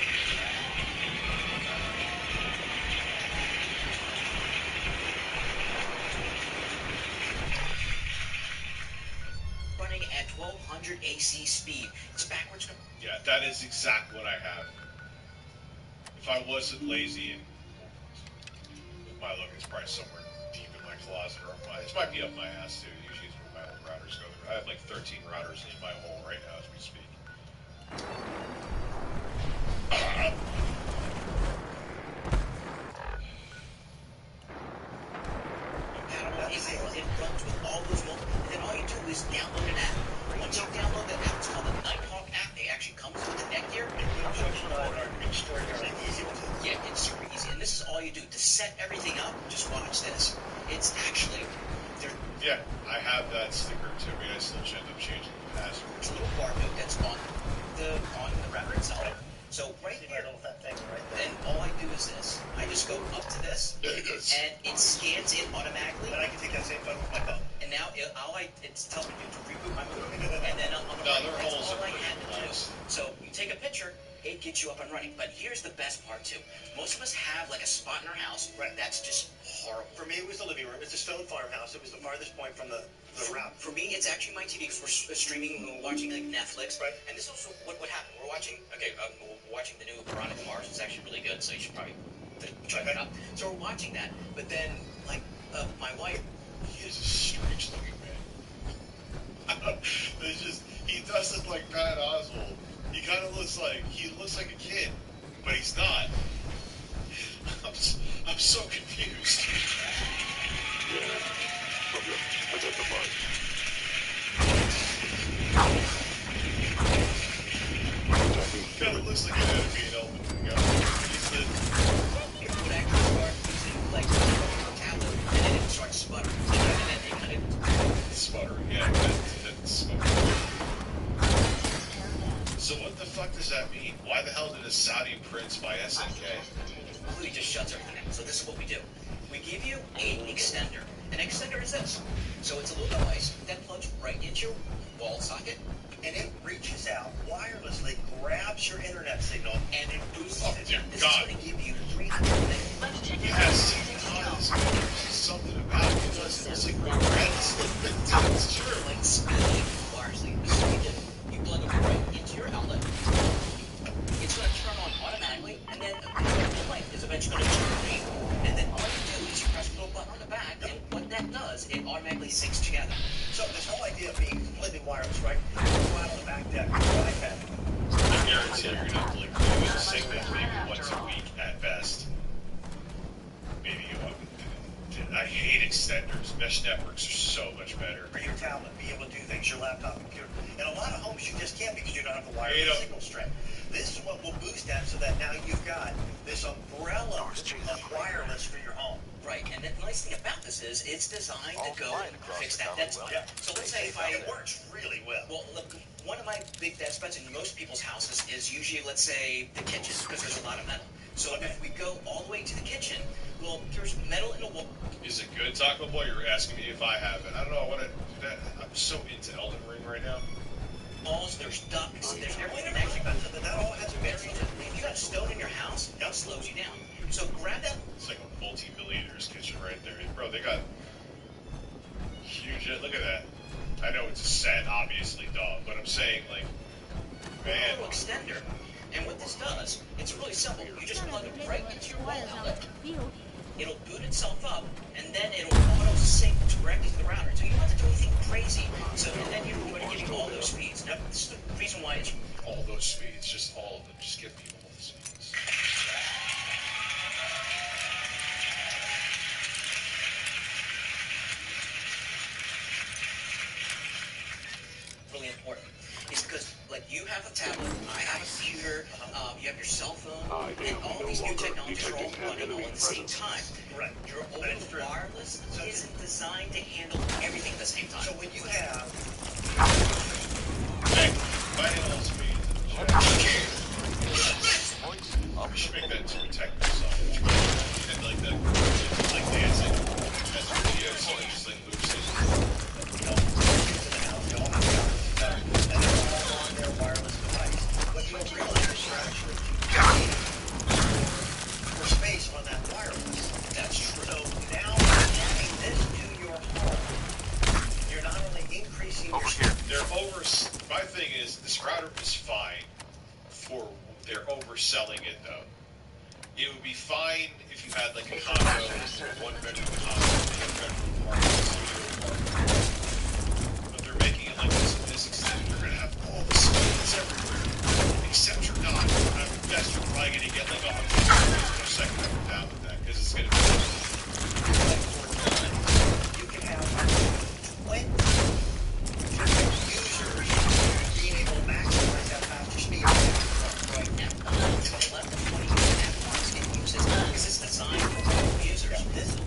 Running at 1200 AC speed. It's backwards. Yeah, that is exactly what I have. If I wasn't lazy and with my look, it's probably somewhere deep in my closet or it might be up my ass too. Usually it's where my old routers go. I have like 13 routers in my hole right now as we speak. It runs with all those multiple, and then all you do is download an app. Once you download that app, it's called the Nighthawk app. It actually comes with the Netgear. Extraordinarily easy. Yeah, it's super easy. And this is all you do. To set everything up, just watch this. It's actually... Yeah, I have that sticker too. I mean, I still end up changing the password. It's a little bar note that's on the router itself. So right here, then all I do is this. I just go up to this, and it scans it automatically. And I can take that same photo with my phone. And now it's telling me to reboot my movie, and then on the right, that's all I had to do. So you take a picture, it gets you up and running. But here's the best part too. Most of us have like a spot in our house that's just horrible. For me, it was the living room. It's a stone farmhouse. It was the farthest point from the route. For me, it's actually my TV because we're streaming, we're watching like Netflix. Right. And this is also what happened. We're watching. We're watching the new Veronica Mars. It's actually really good, so you should probably check it out. So we're watching that, but then like my wife. He is a strange looking man. He does look like Pat Oswalt. He kind of looks like a kid, but he's not. I'm so confused. Kind of looks like an enemy element to the guy. It would actually start using like a tablet, and then it would start sputtering, and then it kind of sputtering. Yeah, that's sputtering. So what the fuck does that mean? Why the hell did a Saudi prince buy SNK? He just shuts everything down. So this is what we do. We give you an extender. An extender is this. So it's a little device that plugs right into your wall socket, and it reaches out wirelessly, grabs your internet signal, and it boosts it. This is going to give you 300 megabytes. Yes, something about it. It looks like red. It's true. Like speed wirelessly. This is what you do. You plug it right into your outlet. It's going to turn on automatically, and then the light is eventually going to turn green. And then all you do is you press a little button on the back, and what that does, it automatically syncs together. So this whole idea of being completely wireless, right? You go out on the back deck, iPad. I guarantee you're going to have to like do the same thing maybe once a week at best. Maybe you want. I hate extenders. Mesh networks are so much better. For your tablet, be able to do things, your laptop, computer. In a lot of homes, you just can't because you don't have the wireless signal strength. This is what will boost that so that now you've got this umbrella of wireless for your home. Right, and the nice thing about this is it's designed to go and fix that dead spot. Yeah. So let's say if it works really well. Well, look, one of my big dead spots in most people's houses is usually, let's say, the kitchen, because there's a lot of metal. So if we go all the way to the kitchen, well, there's metal in a wall. Is it good, Taco Boy? You're asking me if I have it. I don't know. I want to do that. I'm so into Elden Ring right now. Walls, there's ducts, there's everything connected. That all has a battery. If you got stone in your house, that slows you down. So grab that. It's like a multi-millionaire's kitchen right there. Bro, they got huge. Look at that. I know it's a set, obviously, dog, but I'm saying, like, man. A little extender. And what this does, it's really simple. You just plug it right into your wall outlet. It'll boot itself up, and then it'll auto-sync directly to the router. So you don't have to do anything crazy. So, and then you're going to give you all those speeds. Now, this is the reason why it's... All those speeds, just all of them. Just give me all the speeds. Really important. It's because, like, you have a tablet, I have a computer, you have your cell phone, and all these new technologies are all running all at the same time. Right. Your old wireless isn't designed to handle everything at the same time. So when you have... Hey, finding all speeds. We should make that into a technical song. And like that, like dancing. As a video, so it just like loops it. For space on that wireless. That's true. So now adding this to your home, you're not only increasing your... My thing is, this router is fine for... They're overselling it, though. It would be fine if you had, like, a condo, one-bedroom condo, two-bedroom apartment, studio apartment. But they're making it like this extent. You're going to have all the speeds everywhere. Except you're not. At best, you're probably going to get, like, 100 megabits per second up and down with that, because it's going to be... You can have 20 users being able to maximize that faster speed. Right now, to 11 to 20 users at once, it uses, because it's designed for users. This is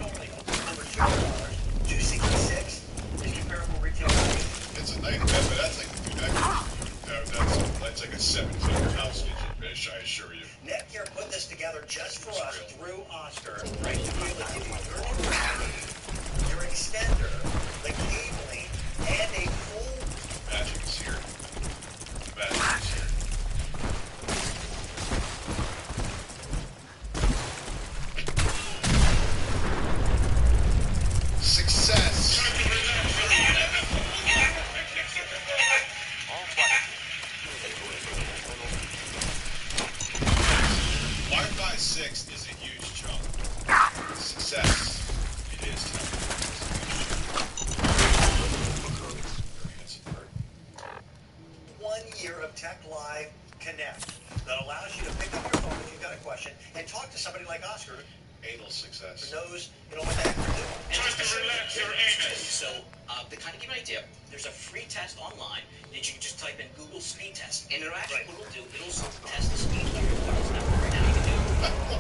test. knows, what the heck they're doing. And Try to relax your anus. So, to kind of give you an idea, there's a free test online that you can just type in Google speed test, and it'll actually, what it'll do, it'll test the speed of your water. Now, right now you can do it.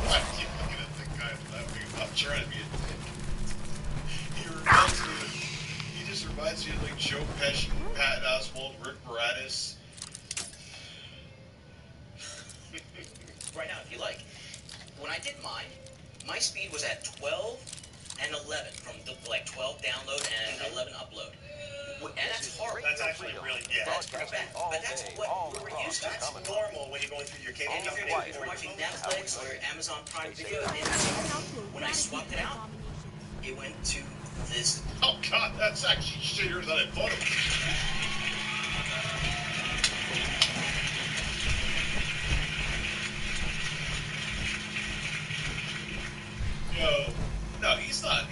Why are you looking at the guy laughing? I'm trying to be a dick. He just reminds me of like Joe Pesci, Patton Oswalt, Rick Moranis. Right now, if you like. When I did mine, my speed was at 12 and 11 from the, 12 download and 11 upload. And that's horrible. That's actually really, That's pretty bad. But that's what we're used to. That's normal when you're going through your cable. And if you're watching Netflix or Amazon Prime Video, when I swapped it out, it went to this. Oh God, that's actually shittier than I thought it was. Yo, no, he's not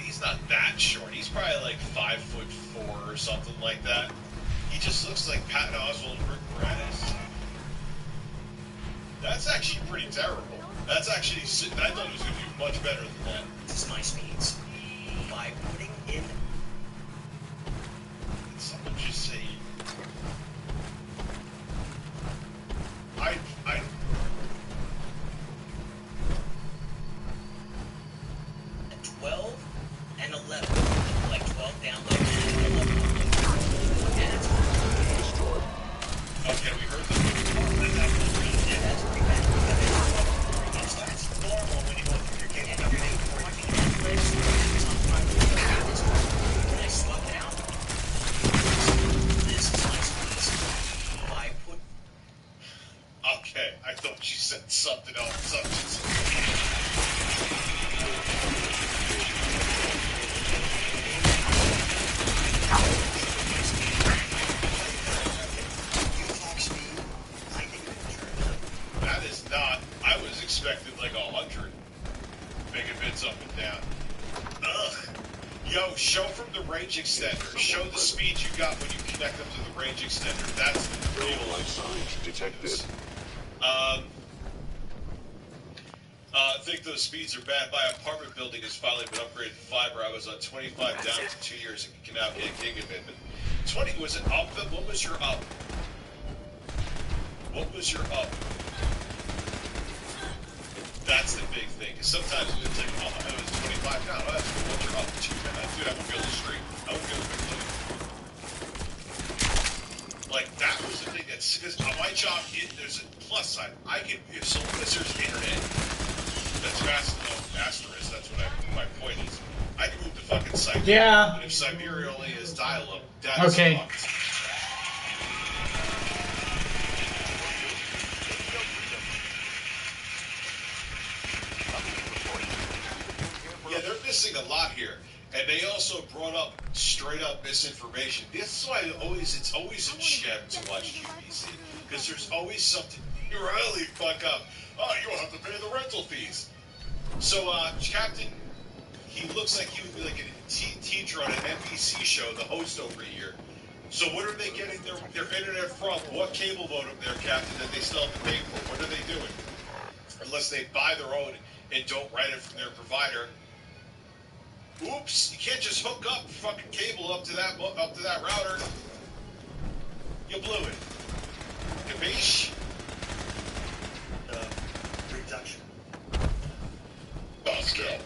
that short. He's probably like 5'4" or something like that. He just looks like Patton Oswalt and Rick Moranis. That's actually pretty terrible. That's actually, I thought it was going to do much better than that. This is my speeds. By putting in. Did someone just say? I 12 and 11, 12 download and 11 upload. And it's destroyed. Okay, we heard the. Yeah, that's pretty bad. That's normal when you go through your cable. And if you're watching Netflix or Amazon Prime Video, it's horrible. When I swapped it out, this is my speeds. I put. Okay, I thought you said something else. That is not. I was expecting like 100 megabits up and down. Ugh. Yo, show from the range extender. Show the speed you got when you connect them to the range extender. That's the real life signs detected. I think those speeds are bad. My apartment building has finally been upgraded to fiber. I was on 25 down to 2 years and can now get a gigabit. But 20 was it up? What was your up? What was your up? That's the big thing. Because sometimes it's like, oh, it was 25 now. That's what's your up? Dude, I won't be able to stream. I won't be able to play. Like, that was the thing that's, because on my job, there's a plus side. I can, so because there's internet, that's asterisk, that's what my point is. I can move to fucking Siberia. Yeah. But if Siberia only has dial-up, that's okay. fucked. Yeah, they're missing a lot here. And they also brought up straight-up misinformation. This is why it's always a gem to watch QVC. Because there's always something you really fuck up. Oh, you don't have to pay the rental fees. So, Captain, he looks like he would be like a teacher on an NBC show, the host over here. So what are they getting their internet from? What cable modem there, Captain, that they still have to pay for? What are they doing? Unless they buy their own and don't rent it from their provider. Oops, you can't just hook up fucking cable up to that router. You blew it. Capiche? Reduction. Moscow.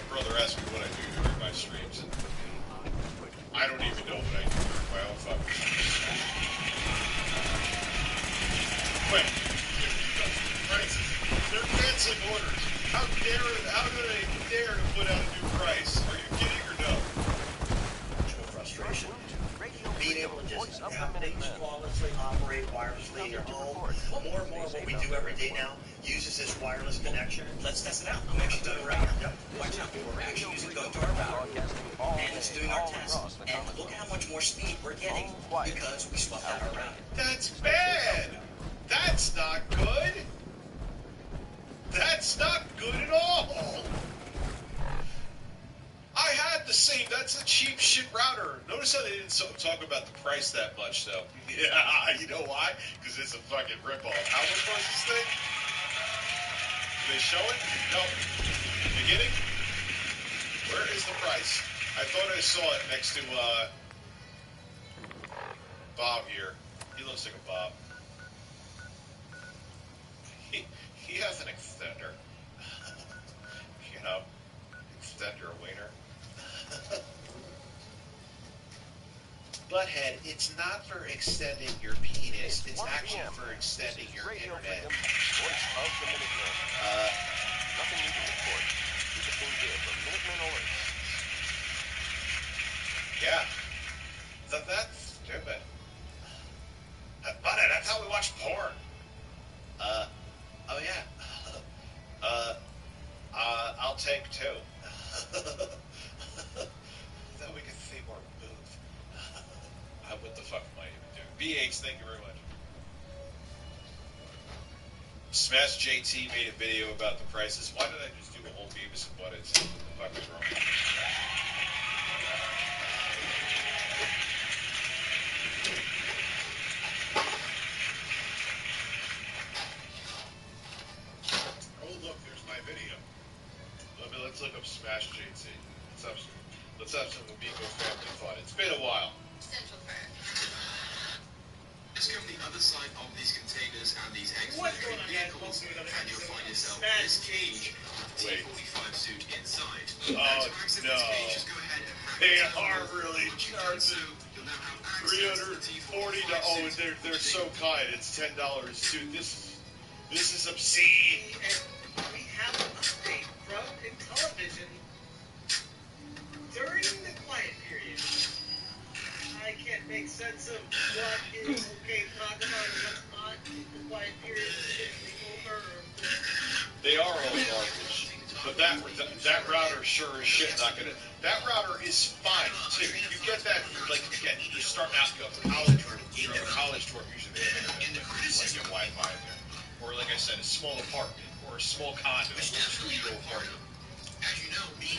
Brother asked me what I do during my streams, and I don't even know what I do during my own fucking streams. Wait, prices. They're canceling orders. How do they dare to put out a new price? Are you kidding or no? Frustration. Being able to just have things flawlessly operate wirelessly in your home. More and more what we do every day now uses this wireless connection. Let's test it out. I'm actually doing it right now. Watch out. We're actually using going to our router, and it's doing our test. And look at how much more speed we're getting because we swapped out our router. That's bad. That's not good. That's not good at all. I had the same. That's a cheap shit router. Notice how they didn't talk about the price that much, though. Yeah, you know why? Because it's a fucking ripoff. How much was this thing? Did they show it? No. Beginning? Where is the price? I thought I saw it next to Bob here. He looks like a Bob. He has an extender. You know, extender wiener. Butthead, it's not for extending your penis. It's actually for extending your internet. Voice of the Minutemen. Nothing new to report. Keep it tuned here for Minutemen alerts. Yeah. That's stupid. Butthead, that's how we watch porn. Oh yeah. I'll take two. Then we can see more boobs. What the fuck am I even doing? BH, thank you very much. Smash JT made a video about the prices. Why did I just do a whole Beavis and Butthead? What the fuck is wrong? Oh look, there's my video. Let's look up Smash JT. Let's have some Amigo family fun. It's been a while. Central Park. Let's come to the other side of these containers and these electric vehicles, and you'll find yourself this cage with the T-45 suit inside. Oh, no. They are really charging $340. Oh, they're so kind. It's $10. Dude, this is obscene. We have an update from Intellivision during the quiet period. I can't make sense of what is okay to talk about and what's not. The quiet period is over. They are all garbage. But that router sure as shit not gonna. That router is fine too. You get that like again, you're starting out to go to college or you're on a college tour, usually they have like get Wi-Fi in there. Or like I said, a small apartment or a small condo or a studio apartment.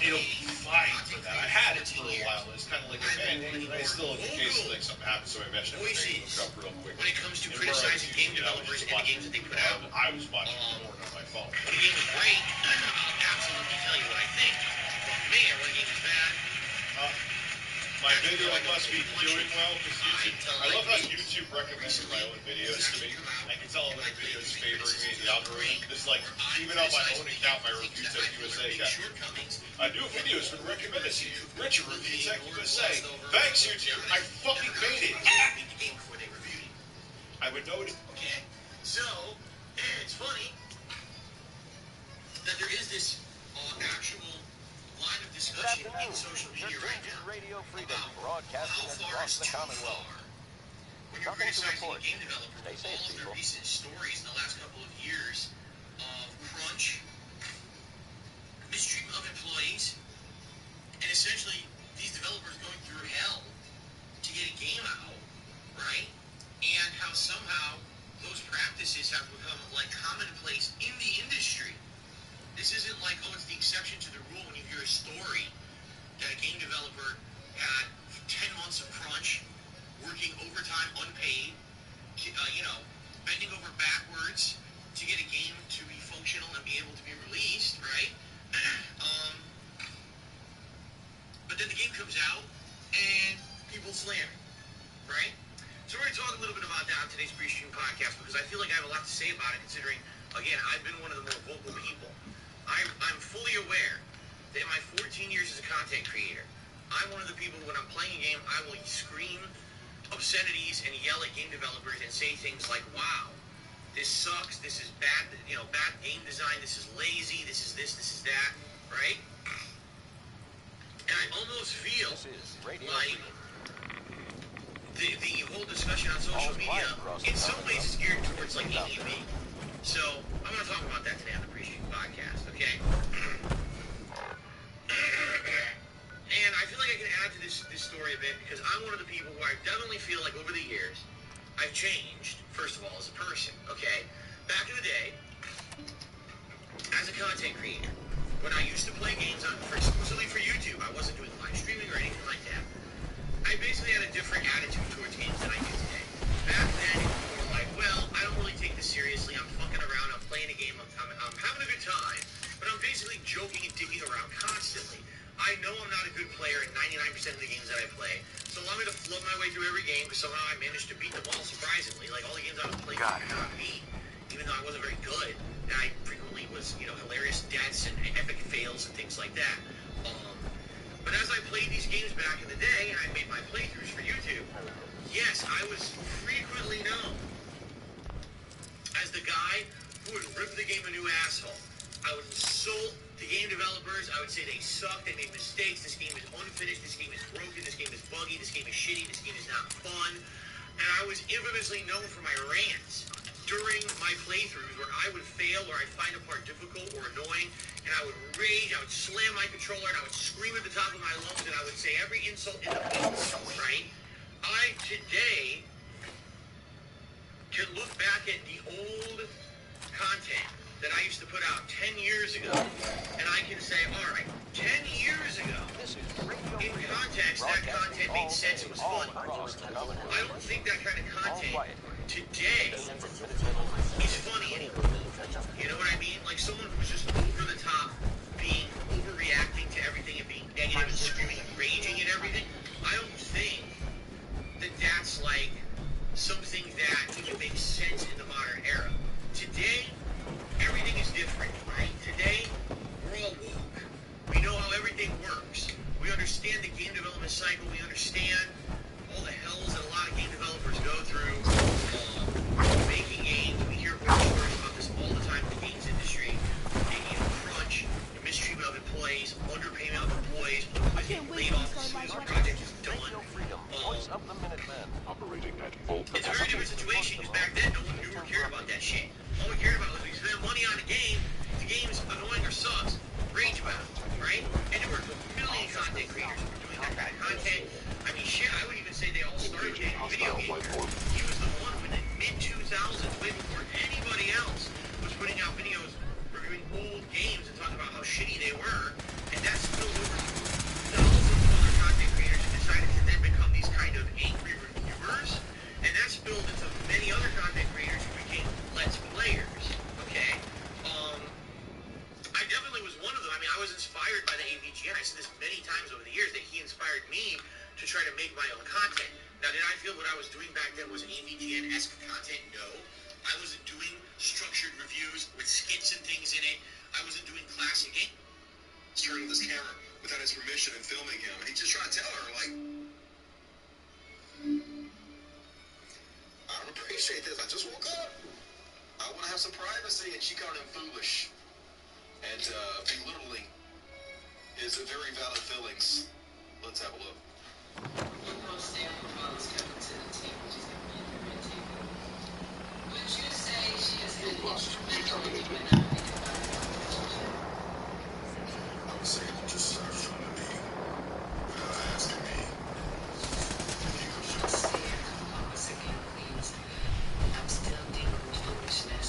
It'll be fine for that. I had it for a while. It's kind of like a band-aid. I still, in the case of like something happens, so I mentioned everything. Look up real quick. When it comes to criticizing game developers and the games that they put out, I was watching porn on my phone. when a game is great, I'll absolutely tell you what I think. But man, when a game is bad, my video must be doing well because YouTube. I love how YouTube recommends my own videos to me. I can tell when a video is favoring me in the algorithm. It's like even on my own account, my Review Tech USA account. A new video has been recommended to you. Richard, Review Tech USA. Thanks, YouTube. I fucking made it. I would know it. Okay, so it's funny that there is this actual line of discussion in social media right now Radio Freedom broadcasting how far across is the too Commonwealth. far. When you're Nothing to criticizing report. a game developer Stay with safe, all of their people. recent stories in the last couple of years of crunch, mistreatment of employees, and essentially these developers going through hell to get a game out, right? And how somehow those practices have become like commonplace in the industry. This isn't like, oh, it's the exception to the rule when you hear a story that a game developer had 10 months of crunch, working overtime unpaid, bending over backwards to get a game to be functional and be able to be released, right? But then the game comes out and people slam it, right? So we're going to talk a little bit about that on today's pre-stream podcast because I feel like I have a lot to say about it considering, again, I've been one of the more vocal people. I'm fully aware that in my 14 years as a content creator, I'm one of the people when I'm playing a game, I will scream obscenities and yell at game developers and say things like, wow, this sucks, this is bad, bad game design, this is lazy, this is this is that, right? And I almost feel like the whole discussion on social media, in some ways, is geared towards like AEB. So I'm going to talk about that today on the pre-stream podcast, okay? And I feel like I can add to this story a bit because I'm one of the people who I definitely feel like over the years I've changed, first of all, as a person, okay? Back in the day, as a content creator, when I used to play games exclusively for YouTube, I wasn't doing live streaming managed to beat them all surprisingly. Like all the games I was playing, I beat, even though I wasn't very good. And I frequently was, hilarious deaths and epic fails and things like that. But as I played these games back in the day, and I made my playthroughs for YouTube, yes, I was frequently known as the guy who would rip the game a new asshole. I would insult the game developers. I would say they suck, they made mistakes, this game is unfinished, this game is broken, this game is buggy, this game is shitty, this game is not fun. And I was infamously known for my rants during my playthroughs where I would fail or I'd find a part difficult or annoying, and I would rage, I would slam my controller, and I would scream at the top of my lungs, and I would say every insult in the book, right? I, today, can look back at the old content that I used to put out 10 years ago, and I can say, all right, 10 years ago, in context, that content made sense, it was fun. I don't think that kind of content today is funny anymore. You know what I mean? Like someone who's just over the top, being overreacting to everything and being negative and screaming and raging at everything. I don't think that that's like something that even makes sense in the modern era. Today, everything is different, right? Today, we're all woke. We know how everything works. We understand the game development cycle. We understand all the hells that a lot of game developers go through making games. We hear horror stories about this all the time in the games industry. Taking a crunch, the mistreatment of employees, underpayment of employees, employees getting laid off as soon as the project is done. It's a very different situation because back then no one knew or cared about that shit. All we cared about was we spent money on a game, the game's annoying or sucks, rage about it, right? And there were a million content creators who were doing that kind of content. I mean, shit, I would even say they all started getting video game. He was the one in the mid-2000s, way before anybody else was putting out videos reviewing old games and talking about how shitty they were, and that spilled over to thousands of other content creators who decided to then become these kind of angry reviewers, and that spilled into many other content creators who became Let's Players, okay? I definitely was one of them. I mean, I was inspired by the AVGN. I said this many times over the years that he inspired me to try to make my own content. Now, did I feel what I was doing back then was AVGN-esque content? No. I wasn't doing structured reviews with skits and things in it. I wasn't doing classic games. Turning this camera without his permission and filming him. He's just trying to tell her, like, I don't appreciate this. I just woke up. I want to have some privacy, and she called him foolish. And belittling is a very valid feelings. Let's have a look. Would you say she has been instrumental in you and I? I would say just start filming me without asking me. I'm still dealing with foolishness.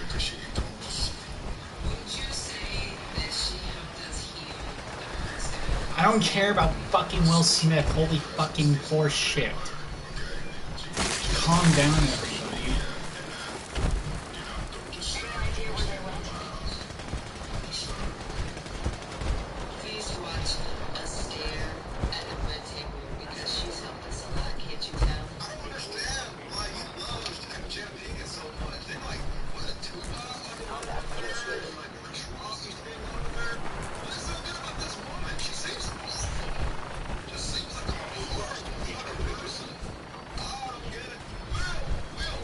Because she told us. Would you say that she helped us heal the hurts that I don't care about fucking Will Smith. Holy fucking horse shit. Calm down, everybody. Please watch us stare at the red table because she's helped us a lot, can't you tell? I don't understand why he loves Jim Higgins so much. They like, what, Tupac underwear? Like, Rich Ross's thing underwear? What's so good about this woman? She seems awful. Just seems like a horrible person. I don't get it. Will,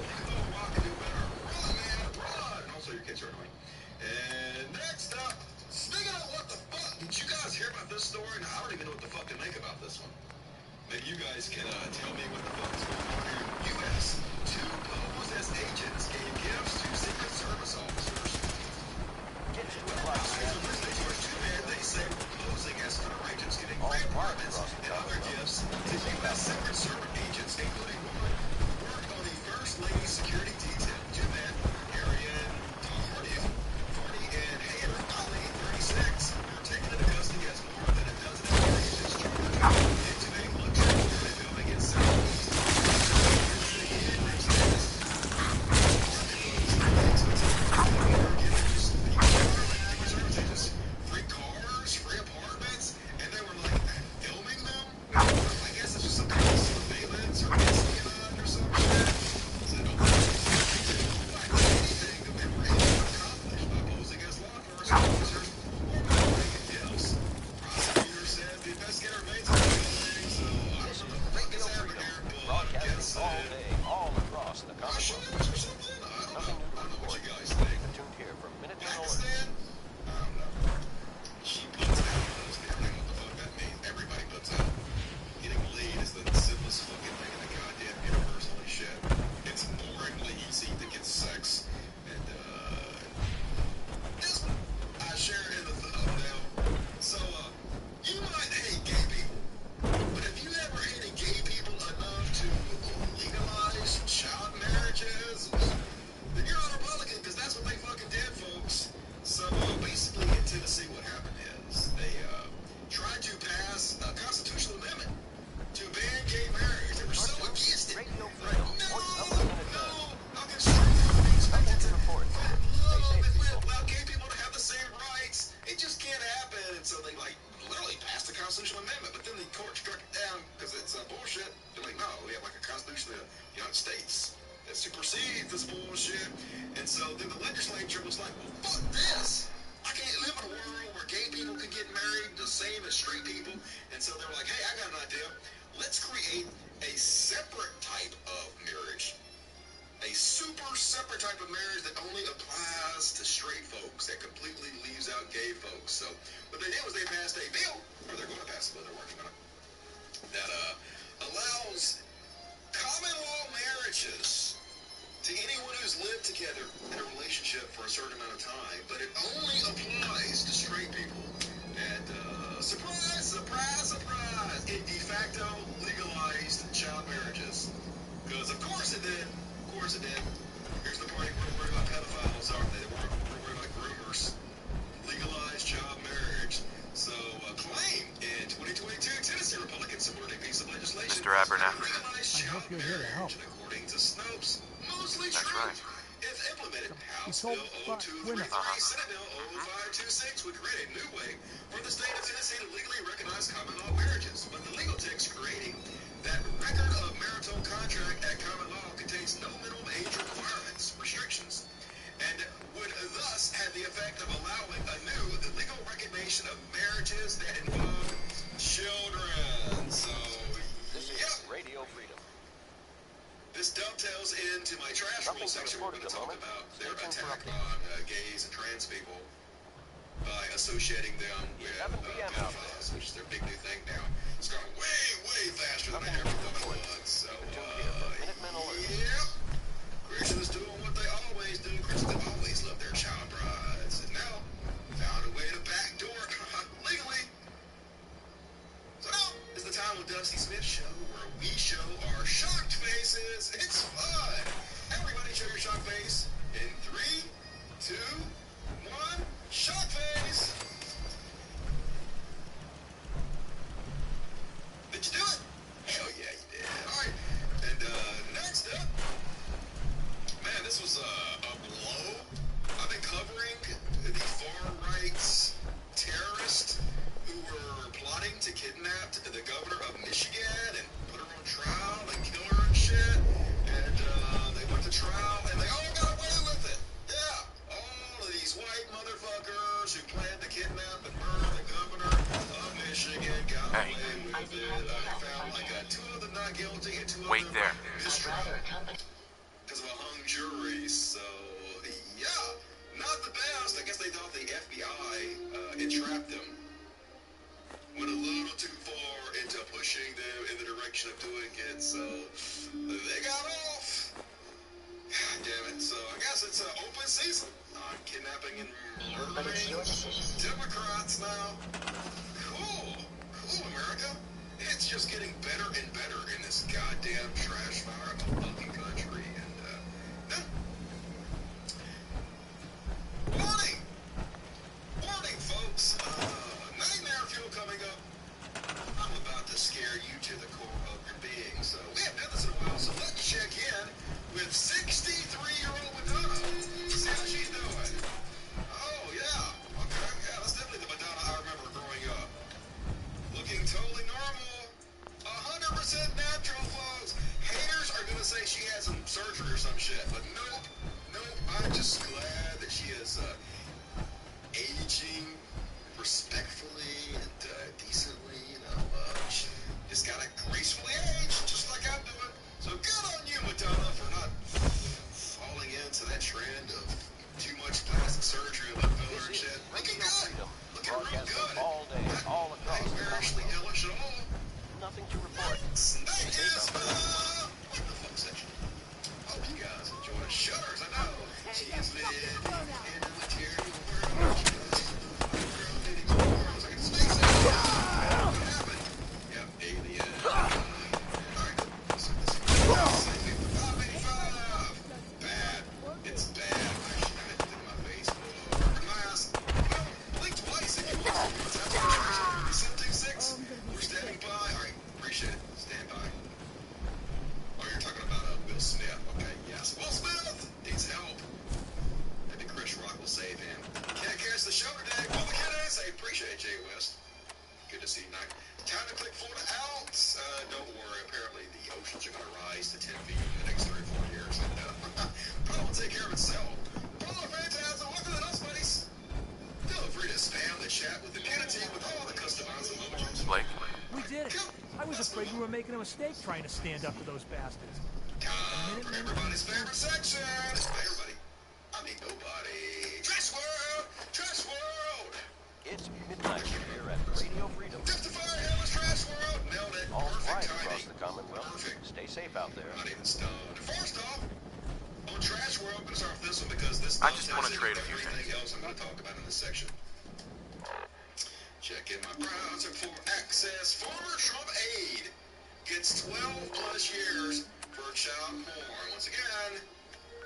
United States that supersedes this bullshit. And so then the legislature was like, well, fuck this. I can't live in a world where gay people can get married the same as straight people. And so they're like, hey, I got an idea. Let's create a separate type of marriage. A super separate type of marriage that only applies to straight folks, that completely leaves out gay folks. So what they did was they passed a bill, or they're going to pass a bill, they're working on it, that allows common law marriages to anyone who's lived together in a relationship for a certain amount of time, but it only applies to straight people. And surprise, surprise, surprise, it de facto legalized child marriages. Because of course it did. Of course it did. Here's the part we're worried about pedophiles, aren't they? We're worried about groomers. Legalized child marriage. So claim in 2022, Tennessee Republicans supported a piece of legislation. Mr. Abernathy. I hope you're here to help. According to Snopes, mostly That's true. right. If implemented, House Bill 0233, Senate Bill 0526 would create a new way for the state of Tennessee to legally recognize common law marriages. But the legal text creating that record of marital contract at common law contains no minimum age requirements, restrictions, and would thus have the effect of allowing anew the legal recognition of marriages that involve children. So, yep. Radio freedom. This dovetails into my trash roll section. We're going to talk about their attack on gays and trans people by associating them with pedophiles, which is their big new thing now. It's gone way, way faster than I ever thought it would. So, yep. Christian is doing what they always do. Christians have always loved their child brides, and now found a way to backdoor legally. So now is the time with Dusty Smith show where we show our shocked faces. It's fun. Everybody show your shocked face in 3, 2, 1. Shock face. Did you do it? Hell yeah, you did. All right. And next up, man, this was a blow. I've been covering the far-right terrorist who were plotting to kidnap the governor of Michigan and put her on trial and kill her and shit. And they went to trial and they all got away with it. Yeah, all of these white motherfuckers who planned to kidnap and murder the governor of Michigan got away with it. I found like 2 of them not guilty and 2 of them mistrial because of a hung jury. So yeah, not the best. I guess they thought the FBI entrapped them. Went a little too far into pushing them in the direction of doing it, so they got off. Damn it, so I guess it's an open season on kidnapping and murdering Democrats now. Cool, America. It's just getting better and better in this goddamn trash fire of a fucking country, and Warning, folks. Nightmare fuel coming up. I'm about to scare you to the core of your being. So we haven't done this in a while. So let's check in with 63-year-old Madonna. See how she's doing. Oh yeah. Okay. Yeah, that's definitely the Madonna I remember growing up. Looking totally normal. 100% natural, folks. Haters are gonna say she had some surgery or some shit, but nope. I'm just glad that she is aging respectfully and decently, she just gotta gracefully age, just like I'm doing. So good on you, Madonna, for not falling into that trend of too much plastic surgery and filler and shit. Looking good. Looking real good. All day, all across. Not bearishly hellish at all. Nothing to report. That is what the fuck section. Hope you guys enjoy the making a mistake trying to stand up to those bastards. Time for everybody's favorite section. Everybody. I mean nobody. Trash World! Trash World! It's midnight here at Radio Freedom. Justify Hellas Trash World! Nailed it. All Perfect right timing. across the Commonwealth. Perfect. Stay safe out there. Not even stoned. First off, on Trash World, I'm going to start with this one because this I just want to trade a few everything things. else I'm going to talk about in this section. Check in my browser for access. Former Trump aide gets 12 plus years for child porn. Once again,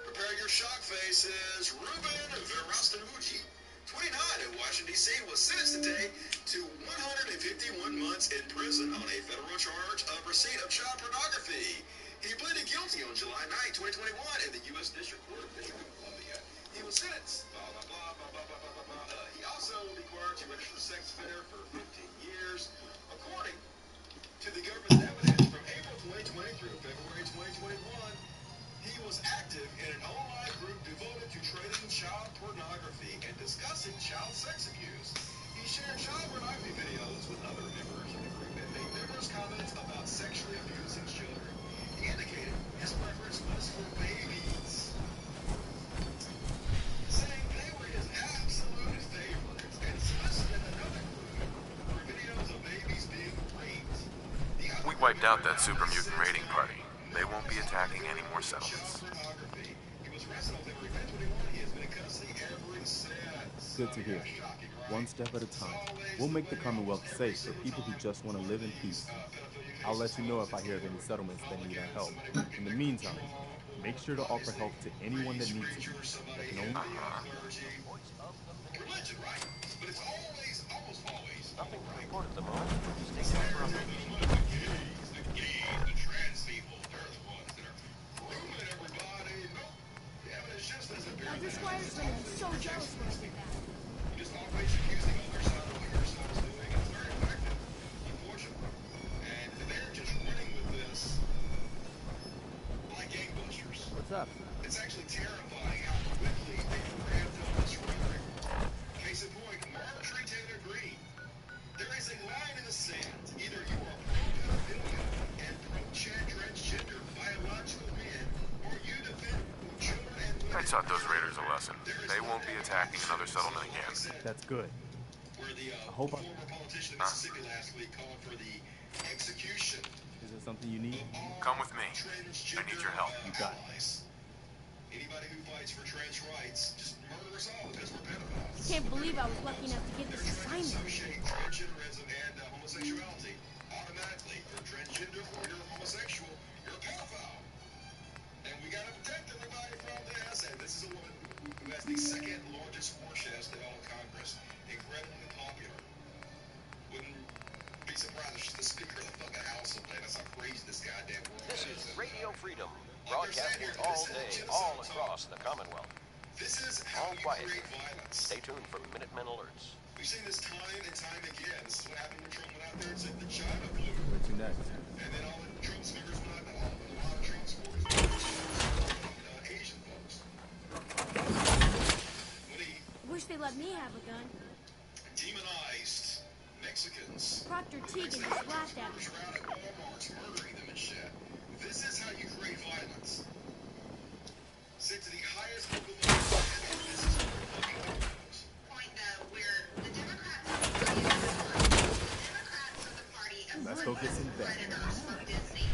prepare your shock faces. Ruben Verastanucci, 29 in Washington, D.C., was sentenced today to 151 months in prison on a federal charge of receipt of child pornography. He pleaded guilty on July 9, 2021 in the U.S. District Court of District of Columbia. He was sentenced, blah, blah, blah, blah, blah, blah, blah, blah, blah. He also will be required to register a sex offender for 15 years. According to the government's evidence from April 2020 through February 2021, he was active in an online group devoted to trading child pornography and discussing child sex abuse. He shared child pornography videos with other members of the group and made numerous comments about sexually abusing children. He indicated his preference was for babies, saying they were his absolute favorites, and solicited another group for videos of babies being raped. We wiped out that super mutant raiding party. They won't be attacking any more settlements. Good to hear. One step at a time. We'll make the Commonwealth safe for people who just want to live in peace. I'll let you know if I hear of any settlements that need our help. In the meantime, make sure to offer help to anyone that needs it. That can only... Religion, right? But it's always, almost always. Nothing to report at the moment. Stay tuned for updates. The gays, the trans people, they're the ones that are grooming everybody. Nope. Yeah, but it's just as apparent. Elder Squire's gonna be so jealous when I get back. You're just always accusing other side of what your side is doing. It's very effective, unfortunately. And they're just running with this like gangbusters. What's up? It's actually terrifying how quickly they ramped up this rhetoric. Case in point, Marjorie Taylor Greene. There is a line in the sand. Either you are pro-pedophilia and pro-transgender biological men, or you defend children and women. I taught those raiders a lesson. They won't be attacking another settlement again. That's good. Where the I hope former politician in Mississippi last week called for the execution. Is there something you need? Come with me. I need your help. You got it. Anybody who fights for trans rights, just murder us all because we're pedophiles. Can't believe I was lucky enough to get this assignment. Associate transgenderism and homosexuality automatically. If you're transgender or you're homosexual, you're a pedophile. And we gotta protect everybody from this. And this is a woman who has the second largest war chest in all of Congress. Incredibly popular. Wouldn't be surprised if she's the Speaker of the fucking House someday. That's how crazy this goddamn world This is. is Radio Freedom, broadcasting all day, all across the Commonwealth. This is how you create violence. Stay tuned for Minutemen alerts. We've seen this time and time again. This is what happened when Trump went out there and said the China flu. Where to next? And then all the Trump speakers went out there. A lot of Trump supporters were Asian folks. When he Wish they let me have a gun. demonized Mexicans. Proctor Teagan just laughed at me. Supporters around at Walmart's murdering them and shit. This is how you create violence. Sent to the highest local level, and this is where Republican goes. Point where the Democrats are the party of the Democrats are the party of Let's go get some President vegetables. Washington, D.C.